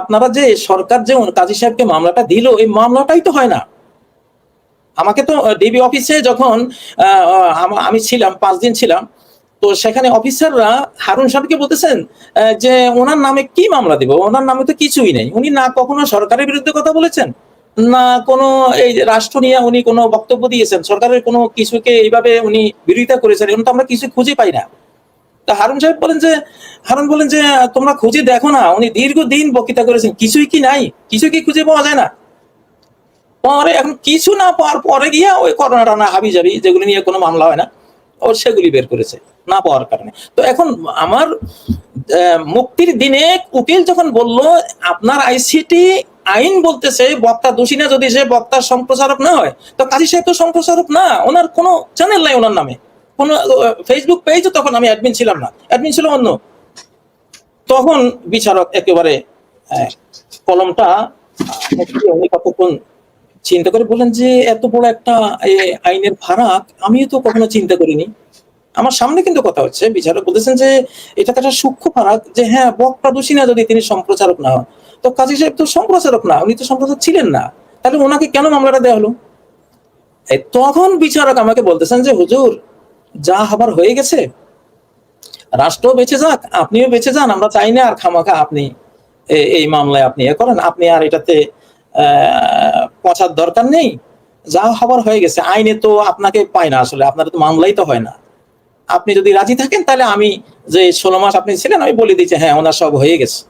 আপনারা যে সরকার যে কাজী সাহেবকে মামলাটা দিল, এই মামলাটাই তো হয় না। আমাকে তো ডিবি অফিসে যখন আমি ছিলাম 5 দিন ছিলাম, তো সেখানে অফিসাররা হারুন সাহেবকে বলতেছেন যে ওনার নামে কি মামলা দিব, ওনার নামে তো কিছুই নেই, উনি না কখনো সরকারের বিরুদ্ধে কথা বলেছেন, না কোনো এই যে রাষ্ট্র নিয়ে উনি কোনো বক্তব্য দিয়েছেন, সরকারের কোনো কিছুকে এইভাবে উনি বিরোধিতা করেছেন, এরকম তো আমরা কিছু খুঁজে পাই না। তা হারুন সাহেব বলেন যে, হারুন বলেন যে তোমরা খুঁজে দেখো না, উনি দীর্ঘদিন বক্তৃতা করেছেন, কিছুই কি নাই, কিছুই কি খুঁজে পাওয়া যায় না। পরে এখন কিছু না পাওয়ার পরে গিয়ে ওই করোনা টানা হাবি জাবি যেগুলি নিয়ে কোনো মামলা হয় না, ও সেগুলি বের করেছে না পাওয়ার কারণে। তো এখন আমার মুক্তির দিনে উকিল যখন বলল আপনার আইসিটি আইন বলতেছে বক্তা দোষী না যদি সে বক্তার সম্প্রচারক না হয়, তো কাজী সাহেব তো সম্প্রচারক না, ওনার কোনো চ্যানেল নাই ওনার নামে, কোনো ফেসবুক পেজও তখন আমি অ্যাডমিন ছিলাম না, অ্যাডমিন ছিল অন্য। তখন বিচারক একেবারে কলমটা উনি কতক্ষণ চিন্তা করে বললেন যে এত বড় একটা আইনের ফারাক আমিও তো কখনো চিন্তা করিনি। আমার সামনে কিন্তু কথা হচ্ছে, বিচারক বলতেছেন যে এটা তো একটা সূক্ষ্ম ফারাক, যে হ্যাঁ বক্তা দোষী না যদি তিনি সম্প্রচারক না হন, তো কাজী সাহেব তো সম্প্রচারক না, উনি তো সম্প্রচারক ছিলেন না, তাহলে ওনাকে কেন মামলাটা দেওয়া হলো? তখন বিচারক আমাকে বলতেছেন যে হুজুর যা হবার হয়ে গেছে, রাষ্ট্র বেঁচে যাক, আপনিও বেঁচে যান, আমরা চাই না আর খামাখা আপনি এই মামলায় আপনি করেন, আপনি আর এটাতে পচার দরকার নেই, যা হবার হয়ে গেছে, আইনে তো আপনাকে পায় না, আসলে আপনার তো মামলাই তো হয় না, আপনি যদি রাজি থাকেন তাহলে আমি যে 16 মাস আপনি ছিলেন আমি বলে দিচ্ছি হ্যাঁ ওনার সব হয়ে গেছে।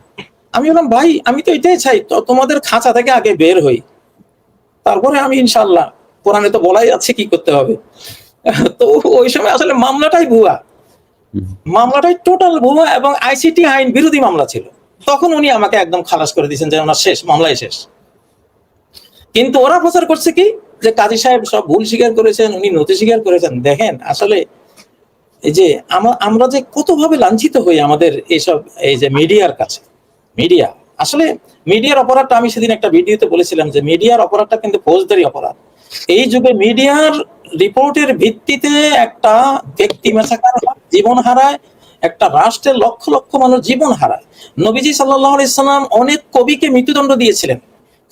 আমি বললাম ভাই আমি তো এটাই চাই, তো তোমাদের খাঁচা থেকে আগে বের হই, তারপরে আমি ইনশাল্লাহ, কোরআনে তো বলাই আছে কি করতে হবে। তো ওই সময় আসলে মামলাটাই ভুয়া, মামলাটাই টোটাল ভুয়া এবং আইসিটি আইন বিরোধী মামলা ছিল। তখন উনি আমাকে একদম খালাস করে দিয়েছেন যে ওনার শেষ, মামলাই শেষ। কিন্তু ওরা প্রচার করছে কি যে কাজী সাহেব সব ভুল স্বীকার করেছেন, উনি নথি স্বীকার করেছেন। দেখেন আসলে এই যে আমরা যে কতভাবে লাঞ্ছিত হই আমাদের এইসব এই যে মিডিয়ার কাছে। মিডিয়া আসলে মিডিয়ার অপরাধটা আমি সেদিন একটা ভিডিওতে বলেছিলাম যে মিডিয়ার অপরাধটা কিন্তু ফৌজদারি অপরাধ। এই যুগে মিডিয়ার রিপোর্টের ভিত্তিতে একটা ব্যক্তি মেসাকার জীবন হারায়, একটা রাষ্ট্রের লক্ষ লক্ষ মানুষ জীবন হারায়। নবীজি সাল্লাল্লাহু আলাইহি সাল্লাম অনেক কবিকে মৃত্যুদণ্ড দিয়েছিলেন,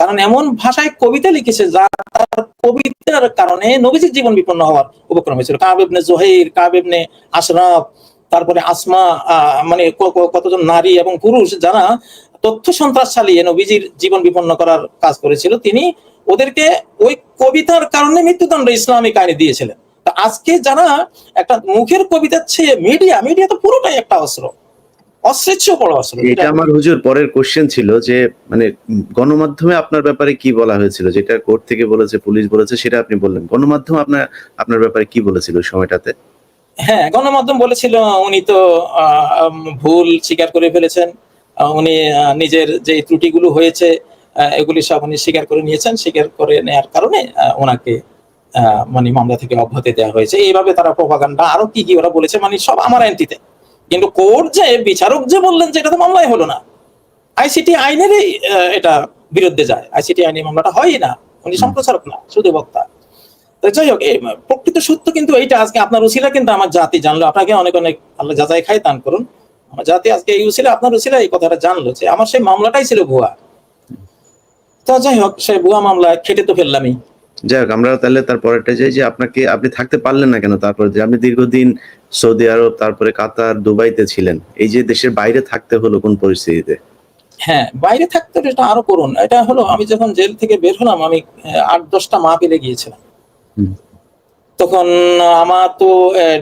কারণ এমন ভাষায় কবিতা লিখেছে যা কবিতার কারণে নবীজির জীবন বিপন্ন হওয়ার উপক্রম হয়েছিল। কাব ইবনে জুহাইর, কাব ইবনে আশরাফ, তারপরে আসমা, মানে কতজন নারী এবং পুরুষ যারা তথ্য সন্ত্রাস চালিয়ে নবীজির জীবন বিপন্ন করার কাজ করেছিল, তিনি ওদেরকে ওই কবিতার কারণে মৃত্যুদণ্ড ইসলামিক আইনে দিয়েছিলেন। তা আজকে যারা একটা মুখের কবিতার চেয়ে মিডিয়া তো পুরোটাই একটা অস্ত্র, অস্ত্রের চেয়ে বড় অস্ত্র। এটা আমার হুজুর পরের কোশ্চেন ছিল যে মানে গণমাধ্যমে আপনার ব্যাপারে কি বলা হয়েছিল, যেটা কোর্ট থেকে বলেছে, পুলিশ বলেছে, সেটা আপনি বললেন, গণমাধ্যম আপনার ব্যাপারে কি বলেছিল ওই সময়টাতে? হ্যাঁ, গণমাধ্যম বলেছিল উনি তো ভুল স্বীকার করে ফেলেছেন, উনি নিজের যে ত্রুটিগুলো হয়েছে এগুলি সব উনি স্বীকার করে নিয়েছেন, স্বীকার করে নেওয়ার কারণে ওনাকে মানে মামলা থেকে অব্যাহতি দেওয়া হয়েছে। এইভাবে তারা প্রপাগান্ডা আরো কি কি ওরা বলেছে, মানে সব আমার অ্যান্টিতে। কিন্তু কোর্ট যে বিচারক যে বললেন যে এটা তো মামলাই হলো না, আইসিটি আইনেরই এটা বিরুদ্ধে যায়, আইসিটি আইনে মামলাটা হয়ই না, উনি সম্প্রচারক না, শুধু বক্তা। তো যাই হোক, প্রকৃত সত্য কিন্তু এইটা, আজকে আপনার উসিলা কিন্তু আমার জাতি জানলো, আপনাকে অনেক অনেক আল্লাহ যাচাই খাই দান করুন, আমার জাতি আজকে এই উসিলা, আপনার উসিলা এই কথাটা জানলো যে আমার সেই মামলাটাই ছিল ভুয়া। তো যাই হোক, সেই ভুয়া মামলা খেটে তো ফেললামই। যাই হোক, আমরা তাহলে তারপরেরটা যাই যে আপনি থাকতে পারলেন না কেন তারপরে, যে আপনি দীর্ঘদিন সৌদি আরব, তারপরে কাতার, দুবাইতে ছিলেন, এই যে দেশের বাইরে থাকতে হলো কোন পরিস্থিতিতে? হ্যাঁ, বাইরে থাকতে এটা আরো করুন। এটা হলো আমি যখন জেল থেকে বের হলাম, আমি 8-10টা মাহফিলে গিয়েছিলাম। তখন আমার তো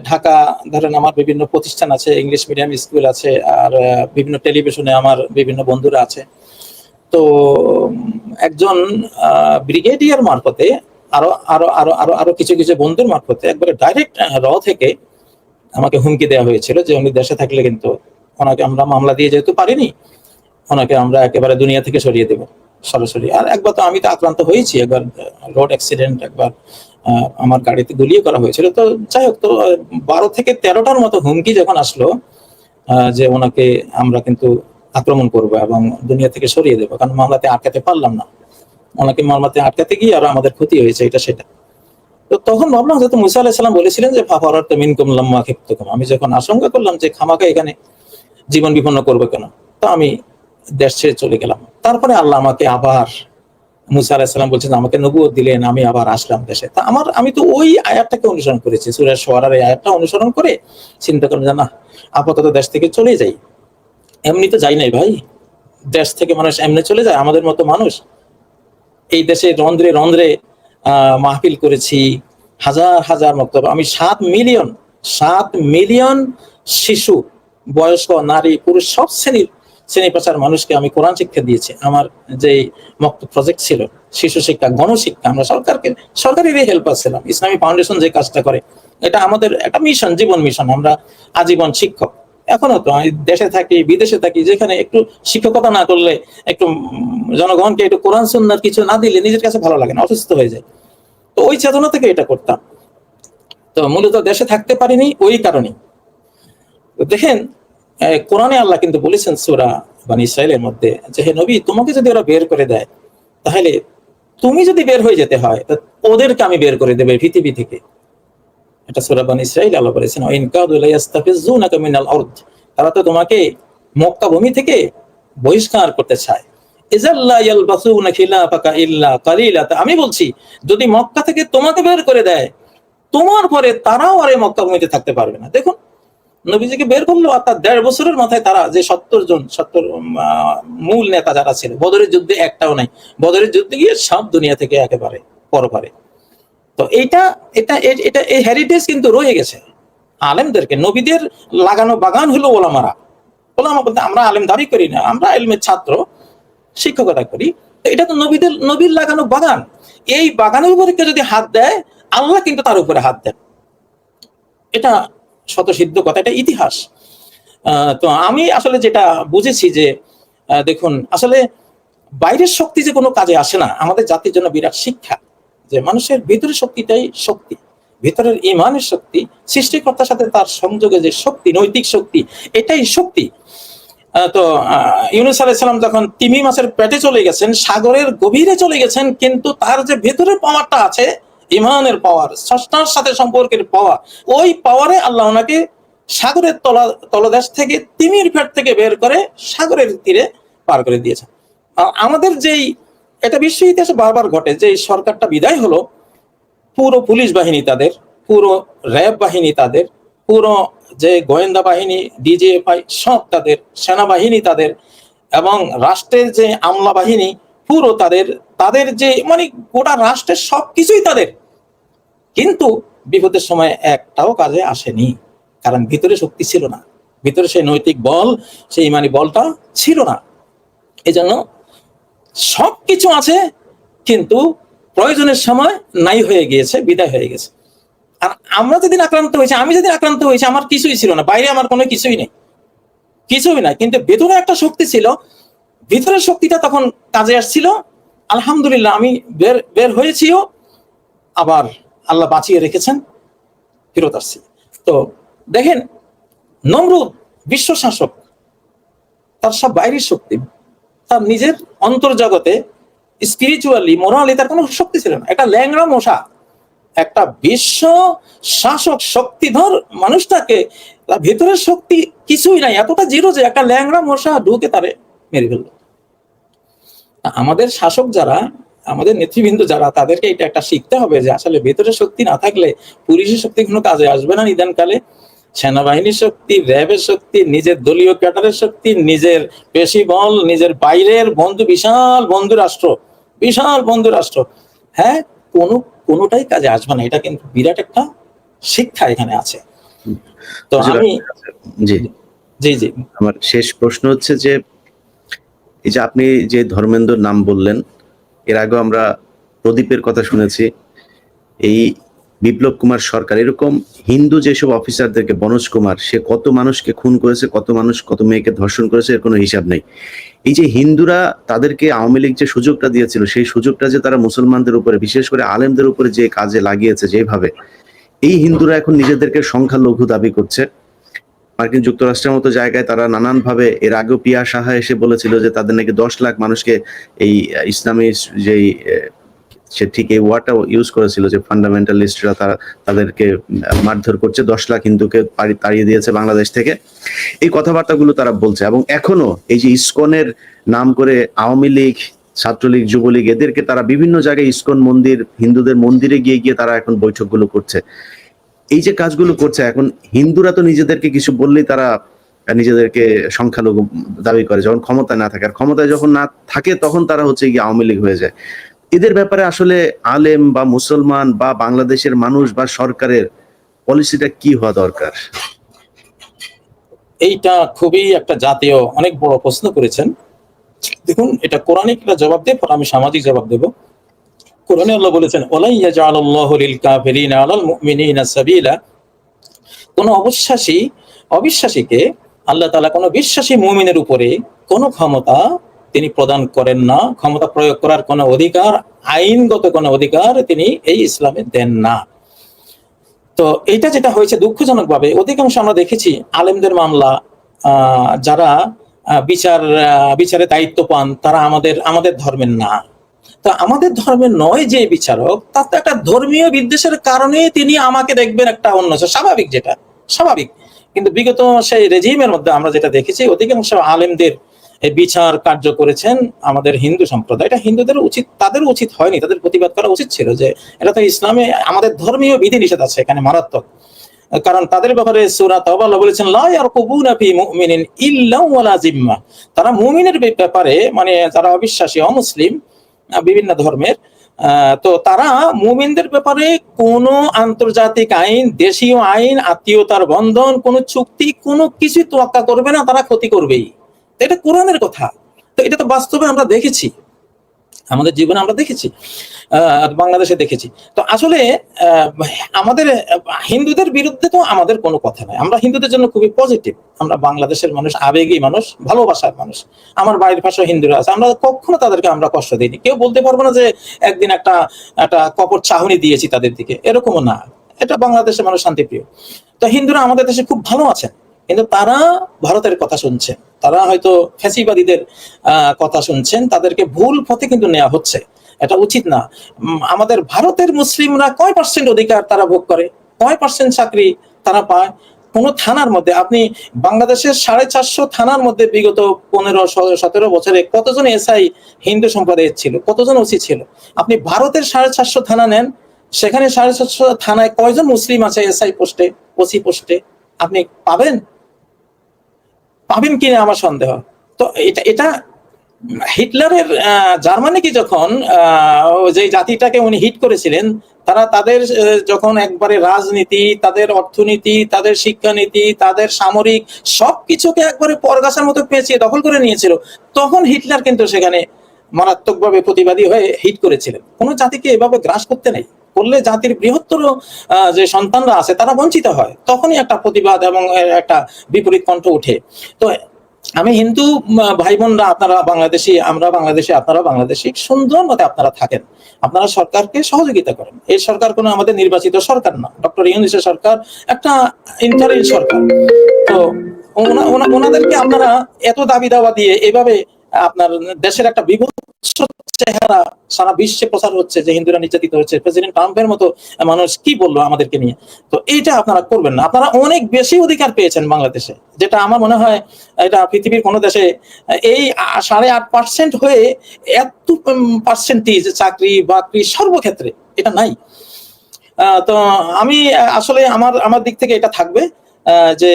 ঢাকা ধরেন আমার বিভিন্ন প্রতিষ্ঠান আছে, ইংলিশ মিডিয়াম স্কুল আছে, আর বিভিন্ন টেলিভিশনে আমার বিভিন্ন বন্ধুরা আছে। তো একজন ব্রিগেডিয়ার মারফতে আরো আরো আরো আরো আরো কিছু কিছু বন্ধুর মারফতে একবারে ডাইরেক্ট থেকে আমাকে হুমকি দেওয়া হয়েছিল যে উনি দেশে থাকলে কিন্তু ওনাকে আমরা মামলা দিয়ে যেহেতু পারিনি, ওনাকে আমরা একেবারে দুনিয়া থেকে সরিয়ে দেব সরাসরি। আর একবার তো আমি তো আক্রান্ত হয়েছি, একবার রোড অ্যাক্সিডেন্ট, একবার আমার গাড়িতে গুলিয়ে করা হয়েছিল। তো যাই হোক, তো 12 থেকে 13টার মতো হুমকি যখন আসলো যে ওনাকে আমরা কিন্তু আক্রমণ করবো এবং দুনিয়া থেকে সরিয়ে দেবো, কারণ মামলাতে আটকাতে পারলাম না। ওনাকে মালমাতে আটকাতে গিয়ে আর আমাদের ক্ষতি হয়েছে, এটা সেটা। তো তখন ভাবলাম হযরত মুসা আলাইহিস সালাম বলেছিলেন যে ফাফারাতু মিনকুম লাম্মা খিফতুকুম, আমি যখন আশঙ্কা করলাম যে খামাখা এখানে জীবন বিপন্ন করবে কেন, তো আমি দেশ ছেড়ে চলে গেলাম। তারপরে আল্লাহ আমাকে আবার, মুসা আলাইহিস সালাম বলছেন আমাকে নবুয়ত দিলেন, আমি আবার আসলাম দেশে। তা আমি তো ওই আয়াতটাকে অনুসরণ করেছি, সূরা শুআরার এই আয়াতটা অনুসরণ করে চিন্তা করলাম যে না, আপাতত দেশ থেকে চলে যাই। এমনি তো যাই নাই ভাই, দেশ থেকে মানুষ এমনি চলে যায়? আমাদের মতো মানুষ এই দেশে রন্ধ্রে রন্ধ্রে মাহফিল করেছি, হাজার হাজার মক্তব। আমি 7 মিলিয়ন শিশু, বয়স্ক, নারী, পুরুষ সব শ্রেণী পেশার মানুষকে আমি কোরআন শিক্ষা দিয়েছি। আমার যে মক্তব প্রজেক্ট ছিল শিশু শিক্ষা, গণশিক্ষা, আমরা সরকারেরই হেল্প ছিলাম। ইসলামী ফাউন্ডেশন যে কাজটা করে, এটা আমাদের একটা মিশন, জীবন মিশন। আমরা আজীবন শিক্ষক। এখনো তো আমি দেশে থাকি, বিদেশে থাকি, যেখানে একটু শিক্ষকতা না করলে, একটু জনগণকে একটু কোরআন সুন্নাহর কিছু না দিলে নিজের কাছে ভালো লাগে না, অসুস্থ হয়ে যায়। তো ওই চেতনা থেকে এটা করতাম। তো মূলত দেশে থাকতে পারিনি ওই কারণে। দেখেন কোরআনে আল্লাহ কিন্তু বলেছেন সূরা বনী ইসরাঈলের মধ্যে যে হে নবী, তোমাকে যদি ওরা বের করে দেয়, তাহলে তুমি যদি বের হয়ে যেতে হয়, তা ওদেরকে আমি বের করে দেব পৃথিবী থেকে। এটা সূরা বনী ইসরাঈল আল্লাহ বলেছেন ইন কাদু লা ইস্তাফিজুনাকা মিনাল আরদ, তারা তো তোমাকে মক্কা ভূমি থেকে বহিষ্কার করতে চায়। ইজাল্লা ইয়ালবাসুনা খিলাফাকা ইল্লা কালিলা, আমি বলছি যদি মক্কা থেকে তোমাকে বের করে দেয়, তোমার পরে তারাও আর এই মক্কা ভূমিতে থাকতে পারবে না। দেখুন নবীজিকে বের করলো, আর তার 1.5 বছরের মাথায় তারা যে 70 মূল নেতা যারা ছিল, বদরের যুদ্ধে একটাও নাই, বদরের যুদ্ধে গিয়ে সব দুনিয়া থেকে একেবারে পরপারে। তো এটা এটা এটা এই হেরিটেজ কিন্তু রয়ে গেছে আলেমদেরকে। নবীদের লাগানো বাগান হলো ওলামারা। ওলামা বলতে আমরা আলেম দাবি করি না, আমরা ইলমের ছাত্র, শিক্ষকতা করি। তো এটা তো নবীর লাগানো বাগান। এই বাগানের উপরে কেউ যদি হাত দেয়, আল্লাহ কিন্তু তার উপরে হাত দেন। এটা স্বতঃসিদ্ধ কথা, এটা ইতিহাস। তো আমি আসলে যেটা বুঝেছি যে দেখুন, আসলে বাইরের শক্তি যে কোনো কাজে আসে না, আমাদের জাতির জন্য বিরাট শিক্ষা যে মানুষের ভিতরের শক্তিটাই শক্তি, ভিতরের ইমানের শক্তি, সৃষ্টিকর্তার সাথে তার সংযোগে যে শক্তি, নৈতিক শক্তি, এটাই শক্তি। তো ইউনূস আলাইহিস সালাম যখন তিমি মাছের পেটে চলে গেছেন, সাগরের গভীরে চলে গেছেন, কিন্তু তার যে ভেতরের পাওয়ারটা আছে, ইমানের পাওয়ার, স্রষ্টার সাথে সম্পর্কের পাওয়ার, ওই পাওয়ারে আল্লাহ ওনাকে সাগরের তলদেশ থেকে, তিমির পেট থেকে বের করে সাগরের তীরে পার করে দিয়েছেন। আমাদের যেই, এটা বিশ্ব ইতিহাসে বারবার ঘটে, যে সরকারটা বিদায় হলো, পুরো পুলিশ বাহিনী তাদের, পুরো র্যাব বাহিনী তাদের, পুরো যে গোয়েন্দা বাহিনী, ডিজিএফআই সব তাদের, সেনাবাহিনী তাদের, এবং রাষ্ট্রের যে আমলা বাহিনী পুরো তাদের যে মানে গোটা রাষ্ট্রের সবকিছুই তাদের, কিন্তু বিপদের সময় একটাও কাজে আসেনি, কারণ ভিতরে শক্তি ছিল না, ভিতরে সেই নৈতিক বল, সেই ইমানি বলটা ছিল না। এই জন্য সবকিছু আছে, কিন্তু প্রয়োজনের সময় নাই হয়ে গিয়েছে, বিদায় হয়ে গেছে। আর আমরা যেদিন আক্রান্ত হয়েছি, আমি যেদিন আক্রান্ত হয়েছি, আমার কিছুই ছিল না, বাইরে আমার কোনো কিছুই নেই, কিছুই না, কিন্তু ভেতরে একটা শক্তি ছিল, ভিতরের শক্তিটা তখন কাজে আসছিল। আলহামদুলিল্লাহ আমি বের হয়েছিও, আবার আল্লাহ বাঁচিয়ে রেখেছেন, ফেরত আসছি। তো দেখেন নমরুদ বিশ্ব শাসক, তার সব বাইরের শক্তি, তার নিজের অন্তর্জগতে স্পিরিচুয়ালি, মোরালি তার কোনো শক্তি ছিল না। একটা ল্যাংড়া মশা একটা বিশ্ব শাসক শক্তিধর মানুষটাকে, তার ভেতরের শক্তি কিছুই নাই, এতটা জিরো যে একটা ল্যাংড়া মশা ঢুকে তারে মেরে ফেললো। আমাদের শাসক যারা, আমাদের নেতৃবৃন্দ যারা, তাদেরকে এটা একটা শিখতে হবে যে আসলে ভেতরের শক্তি না থাকলে পুলিশের শক্তি কোনো কাজে আসবে না নিদানকালে। সেনাবাহিনীর শক্তি, র্যাবের শক্তি, নিজের দলীয় ক্যাডারের শক্তি, নিজের পেশি বল, নিজের বাইরের বন্ধু, বিশাল বন্ধু রাষ্ট্র, হ্যাঁ, কোনোটাই কাজে আসবে না। এটা কিন্তু বিরাট একটা শিক্ষা এখানে আছে। তো আমি জি আমার শেষ প্রশ্ন হচ্ছে যে এই যে আপনি যে ধর্মেন্দ্র নাম বললেন, এর আগে আমরা প্রদীপের কথা শুনেছি, এই বিপ্লব কুমার সরকার, এরকম হিন্দু যেসব অফিসারদেরকে, বনোজ কুমার, সে কত মানুষকে খুন করেছে, কত মেয়েকে ধর্ষণ করেছে, এর কোনো হিসাব নেই। এই যে হিন্দুরা তাদেরকে আওয়ামী লীগ যে সুযোগটা দিয়েছিল, সেই সুযোগটা যে তারা মুসলমানদের উপরে, বিশেষ করে আলেমদের উপরে যে কাজে লাগিয়েছে যেভাবে, এই হিন্দুরা এখন নিজেদেরকে সংখ্যালঘু দাবি করছে। মার্কিন যুক্তরাষ্ট্রের মতো জায়গায় তারা নানানভাবে, এর আগেও পিয়া সাহা এসে বলেছিল যে তাদের নাকি 10 লাখ মানুষকে এই ইসলামী যেই সে ঠিক এই ওয়ার্ডটা ইউজ করেছিল যে ফান্ডামেন্টালিস্টরা তাদেরকে মারধর করছে, 10 লাখ হিন্দুকে তাড়িয়ে দিয়েছে বাংলাদেশ থেকে। এই কথাবার্তাগুলো তারা বলছে, এবং এখনো এই যে ইসকনের নাম করে আওয়ামী লীগ, ছাত্রলীগ, যুবলীগ এদেরকে তারা বিভিন্ন জায়গায় ইসকন মন্দির, হিন্দুদের মন্দিরে গিয়ে গিয়ে তারা এখন বৈঠকগুলো করছে। এই যে কাজগুলো করছে, এখন হিন্দুরা তো নিজেদেরকে কিছু বললেই তারা নিজেদেরকে সংখ্যালঘু দাবি করে যখন ক্ষমতায় না থাকে, আর ক্ষমতায় যখন না থাকে তখন তারা হচ্ছে গিয়ে আওয়ামী লীগ হয়ে যায়। এদের ব্যাপারে আসলে আলেম বা মুসলমান বা বাংলাদেশের মানুষ বা সরকারের পলিসিটা কি হওয়া দরকার? এইটা খুবই একটা জাতীয় অনেক বড় প্রশ্ন করেছেন। দেখুন, এটা কোরআনিক একটা জবাব দেব, পর আমি সামাজিক জবাব দেব। কোরআনে আল্লাহ বলেছেন, ওয়ালাই ইয়াজআলুল্লাহু লিল কাফিরিনা আলাল মুমিনিনা সাবিলা। কোন অবিশ্বাসীকে আল্লাহ তাআলা কোন বিশ্বাসী মুমিনের উপরে কোন ক্ষমতা তিনি প্রদান করেন না, ক্ষমতা প্রয়োগ করার কোন অধিকার, আইনগত কোন অধিকার তিনি এই ইসলামে দেন না। তো এইটা যেটা হয়েছে দুঃখজনক ভাবে, অধিকাংশ আমরা দেখেছি আলেমদের মামলা, যারা বিচারে দায়িত্ব পান তারা আমাদের ধর্মের না। তো আমাদের ধর্মের নয় যে বিচারক, তার তো একটা ধর্মীয় বিদ্বেষের কারণে তিনি আমাকে দেখবেন একটা অন্য, স্বাভাবিক, যেটা স্বাভাবিক। কিন্তু বিগত সেই রেজিমের মধ্যে আমরা যেটা দেখেছি, অধিকাংশ আলেমদের এই বিচার কার্য করেছেন আমাদের হিন্দু সম্প্রদায়। এটা হিন্দুদের উচিত, তাদের উচিত হয়নি, তাদের প্রতিবাদ করা উচিত ছিল যে এটা তো ইসলামে আমাদের ধর্মীয় বিধি নিষেধ আছে এখানে মারাত্মক। কারণ তাদের ব্যাপারে সূরা তাওবা আল্লাহ বলেছেন, লা ইয়ারকুবুনা ফি মুমিনিন ইল্লা ওয়ালা জিম্মা। তারা মুমিনের ব্যাপারে, মানে যারা অবিশ্বাসী, অমুসলিম, বিভিন্ন ধর্মের, তো তারা মুমিনদের ব্যাপারে কোনো আন্তর্জাতিক আইন, দেশীয় আইন, আত্মীয়তার বন্ধন, কোনো চুক্তি, কোনো কিছু তোয়াক্কা করবে না, তারা ক্ষতি করবেই। এটা কোরআনের কথা। তো এটা তো বাস্তবে আমরা দেখেছি, আমাদের জীবনে আমরা দেখেছি, বাংলাদেশে দেখেছি। তো আসলে আমাদের হিন্দুদের বিরুদ্ধে তো আমাদের কোনো কথা নাই। আমরা হিন্দুদের জন্য খুবই পজিটিভ। আমরা বাংলাদেশের মানুষ, আবেগী মানুষ, ভালোবাসার মানুষ। আমার বাড়ির পাশে হিন্দুরা আছে, আমরা কখনো তাদেরকে আমরা কষ্ট দিইনি। কেউ বলতে পারবো না যে একদিন একটা কপট চাহনি দিয়েছি তাদের দিকে, এরকমও না। এটা বাংলাদেশের মানুষ শান্তিপ্রিয়। তো হিন্দুরা আমাদের দেশে খুব ভালো আছেন, কিন্তু তারা ভারতের কথা শুনছেন, তারা হয়তো ফ্যাসিবাদীদের কথা শুনছেন, তাদেরকে ভুল পথে কিন্তু নেওয়া হচ্ছে, এটা উচিত না। আমাদের ভারতের মুসলিমরা কয় পার্সেন্ট অধিকার তারা ভোগ করে, কয় পার্সেন্ট চাকরি তারা পায়? কোন থানার মধ্যে আপনি বাংলাদেশের 450 থানার মধ্যে বিগত 15-17 বছরে কতজন এসআই হিন্দু সম্প্রদায়ের ছিল, কতজন ওসি ছিল? আপনি ভারতের 450 থানা নেন, সেখানে 450 থানায় কয়জন মুসলিম আছে এসআই পোস্টে, ওসি পোস্টে? আপনি পাবেন কিনা আমার সন্দেহ। তো এটা হিটলারের জার্মানিকে যখন যে জাতিটাকে উনি হিট করেছিলেন, তারা তাদের যখন একবারে রাজনীতি, তাদের অর্থনীতি, তাদের শিক্ষানীতি, তাদের সামরিক সবকিছুকে একবারে পরগাছার মতো পেঁচিয়ে দখল করে নিয়েছিল, তখন হিটলার কিন্তু সেখানে মারাত্মকভাবে প্রতিবাদী হয়ে হিট করেছিলেন। কোন জাতিকে এভাবে গ্রাস করতে নেই, করলে জাতির বৃহত্তর যে সন্তানরা আছে তারা বঞ্চিত হয়, তখনই একটা প্রতিবাদ এবং একটা বিপরীত কণ্ঠ উঠে। তো আমি হিন্দু ভাই বোনরা, আপনারা বাংলাদেশি, আমরা বাংলাদেশি, আপনারা বাংলাদেশি, সুন্দর মতে আপনারা থাকেন, আপনারা সরকারকে সহযোগিতা করেন। এই সরকার কোনো আমাদের নির্বাচিত সরকার না, ডক্টর ইউনূসের সরকার একটা ইন্টারিম সরকার। তো ওনাদেরকে আপনারা এত দাবি দাওয়া দিয়ে এভাবে আপনার দেশের একটা বিভৎস চেহারা সারা বিশ্বে প্রচার হচ্ছে যে হিন্দুরা নির্যাতিত হচ্ছে, প্রেসিডেন্ট ট্রাম্পের মতো মানুষ কি বললো আমাদেরকে নিয়ে। তো এইটা আপনারা করবেন না। আপনারা অনেক বেশি অধিকার পেয়েছেন বাংলাদেশে, যেটা আমার মনে হয় এটা পৃথিবীর কোনো দেশে এই 8.5% হয়ে এত পার্সেন্টেজ চাকরি বাকরি সর্বক্ষেত্রে এটা নাই। তো আমি আসলে আমার দিক থেকে এটা থাকবে যে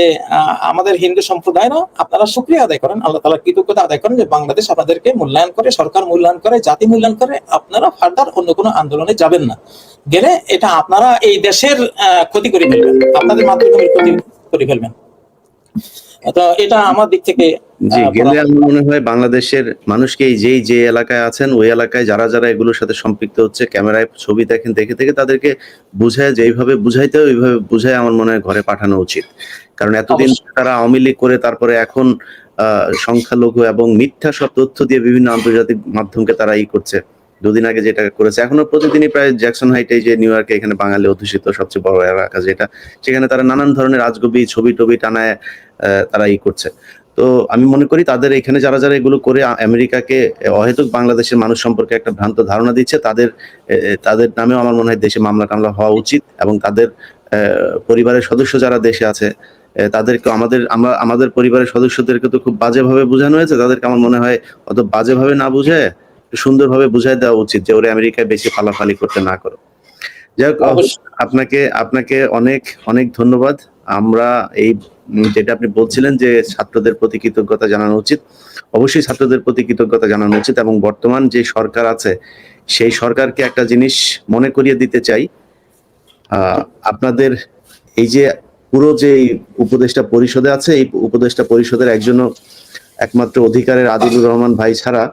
আমাদের হিন্দু সম্প্রদায়রা আপনারা শুকরিয়া আদায় করেন, আল্লাহ তাআলার কৃতজ্ঞতা আদায় করেন যে বাংলাদেশ আপনাদেরকে মূল্যায়ন করে, সরকার মূল্যায়ন করে, জাতি মূল্যায়ন করে। আপনারা ফার্দার অন্য কোনো আন্দোলনে যাবেন না, গেলে এটা আপনারা এই দেশের ক্ষতি করে ফেলবেন, আপনাদের মাতৃভূমির ক্ষতি করে ফেলবেন। তো এটা আমার দিক থেকে জি, গেলে আমার মনে হয় বাংলাদেশের মানুষকে যে এলাকায় আছেন ওই এলাকায় যারা যারা এগুলোর সাথে সম্পৃক্ত হচ্ছে, ক্যামেরায় ছবি দেখেন, দেখে থেকে তাদেরকে বুঝায়, যেইভাবে বুঝাইতে হয় ওইভাবে বুঝায় আমার মনে হয় ঘরে পাঠানো উচিত। কারণ এতদিন তারা আওয়ামী লীগ করে তারপরে এখন সংখ্যালঘু এবং মিথ্যা সব তথ্য দিয়ে বিভিন্ন আন্তর্জাতিক মাধ্যমকে তারা করছে। দুদিন আগে যেটা করেছে, এখনো প্রতিদিনই প্রায় জ্যাকসন হাইটে, যে নিউ ইয়র্কে, এখানে বাঙালি অধ্যুষিত সবচেয়ে বড় এলাকা যেটা, সেখানে তারা নানান ধরনের আজগুবি ছবি টবি টানায় তারা করছে। তো আমি মনে করি তাদের এখানে যারা যারা এগুলো করে আমেরিকাকে অহেতুক বাংলাদেশের মানুষ সম্পর্কে একটা ভ্রান্ত ধারণা দিচ্ছে, তাদের নামেও আমার মনে হয় দেশে মামলা টামলা হওয়া উচিত, এবং তাদের পরিবারের সদস্য যারা দেশে আছে তাদেরকে আমাদের পরিবারের সদস্যদেরকে তো খুব বাজেভাবে বোঝানো হয়েছে, তাদেরকে আমার মনে হয় অত বাজেভাবে না বুঝে সুন্দরভাবে বুঝাই দেওয়া উচিত যে ওরা আমেরিকায় বেশি ফালাফালি করতে না করো। যাই হোক, আপনাকে অনেক অনেক ধন্যবাদ। আমরা এই যেটা আপনি বলছিলেন যে ছাত্রদের প্রতি কৃতজ্ঞতা জানানো উচিত, অবশ্যই ছাত্রদের প্রতি কৃতজ্ঞতা জানানো উচিত, এবং বর্তমান যে সরকার আছে সেই সরকারকে একটা জিনিস মনে করিয়ে দিতে চাই, আপনাদের এই যে পুরো যে উপদেষ্টা পরিষদে আছে, এই উপদেষ্টা পরিষদের একজনও একমাত্র অধিকারের আদিলুর রহমান ভাই ছাড়া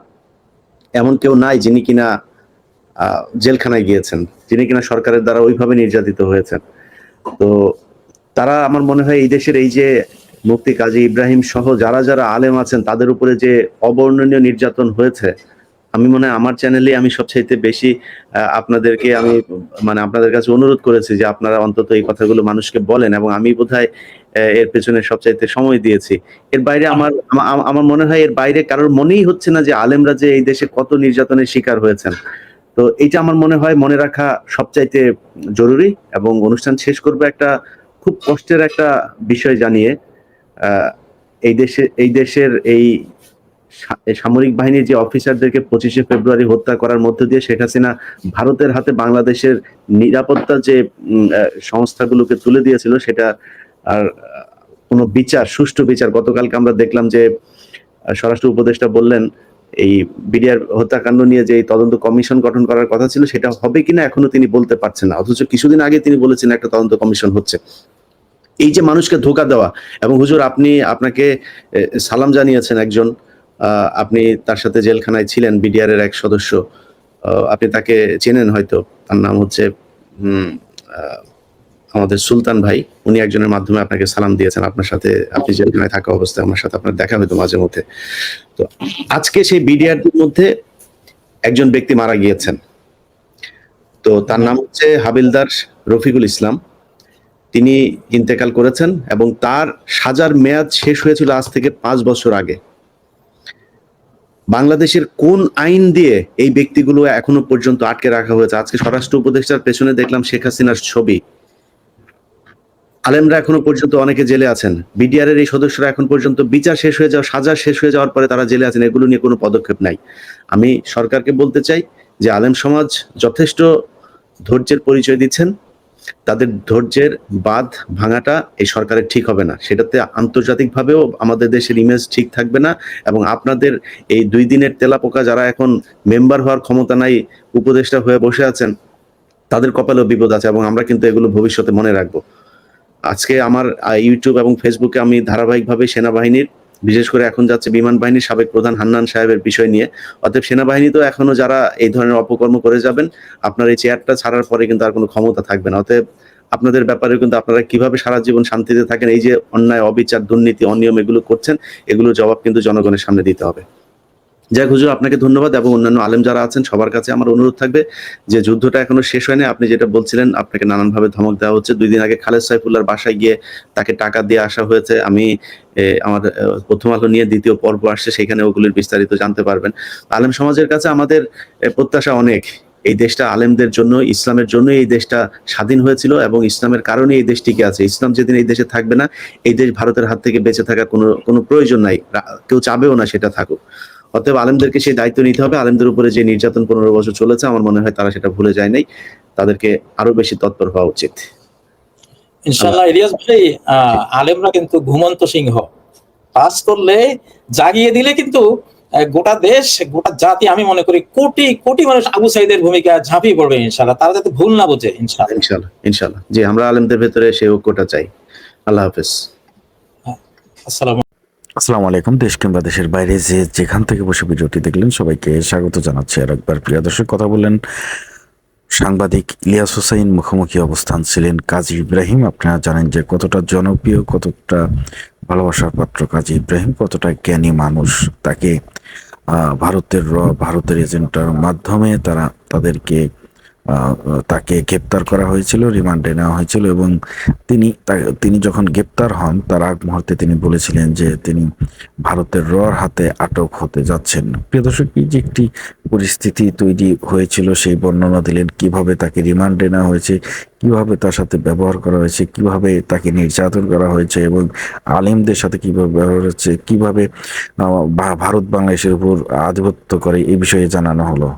এমন কেউ নাই যিনি কিনা জেলখানায় গিয়েছেন, যিনি কিনা সরকারের দ্বারা ওইভাবে নির্যাতিত হয়েছেন। তো তারা আমার মনে হয় এই দেশের এই যে মুফতি কাজী ইব্রাহিম সহ যারা যারা আলেম আছেন তাদের উপরে যে অবর্ণনীয় নির্যাতন হয়েছে, আমি মনে হয় আমার চ্যানেলে আমি সবচাইতে বেশি আপনাদেরকে আমি আপনাদের কাছে অনুরোধ করেছি যে আপনারা অন্তত এই কথাগুলো মানুষকে বলেন, এবং আমি বোধহয় এর পেছনে সবচাইতে সময় দিয়েছি। এর বাইরে আমার মনে হয় এর বাইরে কারোর মনেই হচ্ছে না যে আলেমরা যে এই দেশে কত নির্যাতনের শিকার হয়েছেন। তো এইটা আমার মনে হয় মনে রাখা সবচাইতে জরুরি, এবং অনুষ্ঠান শেষ করবে একটা খুব কষ্টের একটা বিষয় জানিয়ে। এই দেশের এই সামরিক বাহিনীর যে অফিসারদেরকে 25শে ফেব্রুয়ারি হত্যা করার মধ্য দিয়ে শেখ হাসিনা ভারতের হাতে বাংলাদেশের নিরাপত্তা যে সংস্থাগুলোকে তুলে দিয়েছিল, সেটা আর কোনো সুষ্ঠু বিচার, গতকালকে আমরা দেখলাম যে স্বরাষ্ট্র উপদেষ্টা বললেন এই বিডিআর হত্যাকাণ্ড নিয়ে যে তদন্ত কমিশন গঠন করার কথা ছিল সেটা হবে কিনা এখনো তিনি বলতে পারছেন না, অথচ কিছুদিন আগে তিনি বলেছেন একটা তদন্ত কমিশন হচ্ছে। এই যে মানুষকে ধোঁকা দেওয়া, এবং হুজুর আপনাকে সালাম জানিয়েছেন একজন, আপনি তার সাথে জেলখানায় ছিলেন, বিডিআর এর এক সদস্য, আপনি তাকে চেনেন হয়তো, তার নাম হচ্ছে আমাদের সুলতান ভাই, উনি একজনের মাধ্যমে আপনাকে সালাম দিয়েছেন, আপনার সাথে আপনি জেলখানায় থাকা অবস্থায় আমার সাথে আপনার দেখা হয়তো মাঝে মধ্যে। তো আজকে সেই বিডিআরদের মধ্যে একজন ব্যক্তি মারা গিয়েছেন, তো তার নাম হচ্ছে হাবিলদার রফিকুল ইসলাম। তিনি ইন্তেকাল করেছেন এবং তার সাজার মেয়াদ শেষ হয়েছিল আজ থেকে 5 বছর আগে। বাংলাদেশের কোন আইন দিয়ে এই ব্যক্তিগুলো এখনো পর্যন্ত আটকে রাখা হয়েছে? আজকে স্বরাষ্ট্র উপদেষ্টার পেছনে দেখলাম শেখ হাসিনার ছবি। আলেমরা এখনো পর্যন্ত অনেকে জেলে আছেন, বিডিআর এর এই সদস্যরা এখন পর্যন্ত বিচার শেষ হয়ে যাওয়া, সাজা শেষ হয়ে যাওয়ার পরে তারা জেলে আছেন, এগুলো নিয়ে কোনো পদক্ষেপ নাই। আমি সরকারকে বলতে চাই যে আলেম সমাজ যথেষ্ট ধৈর্যের পরিচয় দিচ্ছেন, তাদের ধৈর্যের বাঁধ ভাঙাটা এই সরকারের ঠিক হবে না, সেটাতে আন্তর্জাতিকভাবেও আমাদের দেশের ইমেজ ঠিক থাকবে না, এবং আপনাদের এই 2 দিনের তেলাপোকা যারা এখন মেম্বার হওয়ার ক্ষমতা নাই, উপদেষ্টা হয়ে বসে আছেন, তাদের কপালেও বিপদ আছে, এবং আমরা কিন্তু এগুলো ভবিষ্যতে মনে রাখবো। আজকে আমার ইউটিউব এবং ফেসবুকে আমি ধারাবাহিকভাবে সেনাবাহিনীর, বিশেষ করে এখন যাচ্ছে বিমান বাহিনীর সাবেক প্রধান হান্নান সাহেবের বিষয় নিয়ে, অতএব সেনাবাহিনী তো এখনো যারা এই ধরনের অপকর্ম করে যাবেন, আপনার এই চেয়ারটা ছাড়ার পরে কিন্তু আর কোনো ক্ষমতা থাকবে না। অতএব আপনাদের ব্যাপারে কিন্তু আপনারা কিভাবে সারা জীবন শান্তিতে থাকেন, এই যে অন্যায়, অবিচার, দুর্নীতি, অনিয়ম এগুলো করছেন, এগুলোর জবাব কিন্তু জনগণের সামনে দিতে হবে। যাই হোক হুজুর, আপনাকে ধন্যবাদ, এবং অন্যান্য আলেম যারা আছেন সবার কাছে আমার অনুরোধ থাকবে যে যুদ্ধটা এখনো শেষ হয়নি। আপনি যেটা বলছিলেন, আপনাকে নানানভাবে ধমক দেওয়া হচ্ছে। 2 দিন আগে খালেদ সাইফুল্লাহর বাসায় গিয়ে তাকে টাকা দিয়ে আসা হয়েছে। আমি আমার প্রথম আলো নিয়ে 2য় পর্ব আসছে, সেখানে ওগুলির বিস্তারিত জানতে পারবেন। আলেম সমাজের কাছে আমাদের প্রত্যাশা অনেক, এই দেশটা আলেমদের জন্য, ইসলামের জন্য এই দেশটা স্বাধীন হয়েছিল, এবং ইসলামের কারণে এই দেশ টিকে আছে। ইসলাম যেদিন এই দেশে থাকবে না, এই দেশ ভারতের হাত থেকে বেঁচে থাকার কোনো প্রয়োজন নাই, কেউ চাবেও না সেটা থাকুক। অতএব আলেমদেরকে সেই দায়িত্ব নিতে হবে। আলেমদের উপরে যে নির্যাতন 15 বছর চলেছে, আমার মনে হয় তারা সেটা ভুলে যায় নাই, তাদেরকে আরো বেশি তৎপর হওয়া উচিত। ইনশাআল্লাহ ইলিয়াস ভাই, আলেমরা কিন্তু ঘুমন্ত সিংহ, পাস করলে, জাগিয়ে দিলে কিন্তু গোটা দেশ, গোটা জাতি, আমি মনে করি কোটি কোটি মানুষ আবু সাইদের ভূমিকা ঝাঁপিয়ে পড়বে ইনশাআল্লাহ, তারা যাতে ভুল না বোঝে ইনশাআল্লাহ। ইনশাআল্লাহ জি, আমরা আলেমদের ভেতরে সেই ঐক্যটা চাই। আল্লাহ হাফেজ। আসসালামু আলাইকুম। দেশ কিংবা দেশের বাইরে যেখান থেকে বসে ভিডিওটি দেখলেন সবাইকে স্বাগত জানাচ্ছি আর একবার। প্রিয় দর্শক, কথা বললেন সাংবাদিক ইলিয়াস হোসাইন, মুখোমুখি অবস্থান ছিলেন কাজী ইব্রাহিম। আপনারা জানেন যে কতটা জনপ্রিয়, কতটা ভালোবাসার পাত্র কাজী ইব্রাহিম, কতটা জ্ঞানী মানুষ। তাকে ভারতের এজেন্টার মাধ্যমে তাকে গ্রেপ্তার করা হয়েছিল, রিমান্ডে নেওয়া হয়েছিল এবং তিনি যখন গ্রেপ্তার হন তার আগ মুহূর্তে তিনি বলেছিলেন যে তিনি ভারতের রর হাতে আটক হতে যাচ্ছেন। প্রিয় দর্শক, এই যে একটি পরিস্থিতি তৈরি হয়েছিল সেই বর্ণনা দিলেন, কিভাবে তাকে রিমান্ডে নেওয়া হয়েছে, কিভাবে তার সাথে ব্যবহার করা হয়েছে, কিভাবে তাকে নির্যাতন করা হয়েছে এবং আলেমদের সাথে কিভাবে ব্যবহার হচ্ছে, কিভাবে ভারত বাংলাদেশের উপর আধিপত্য করে, এই বিষয়ে জানানো হলো।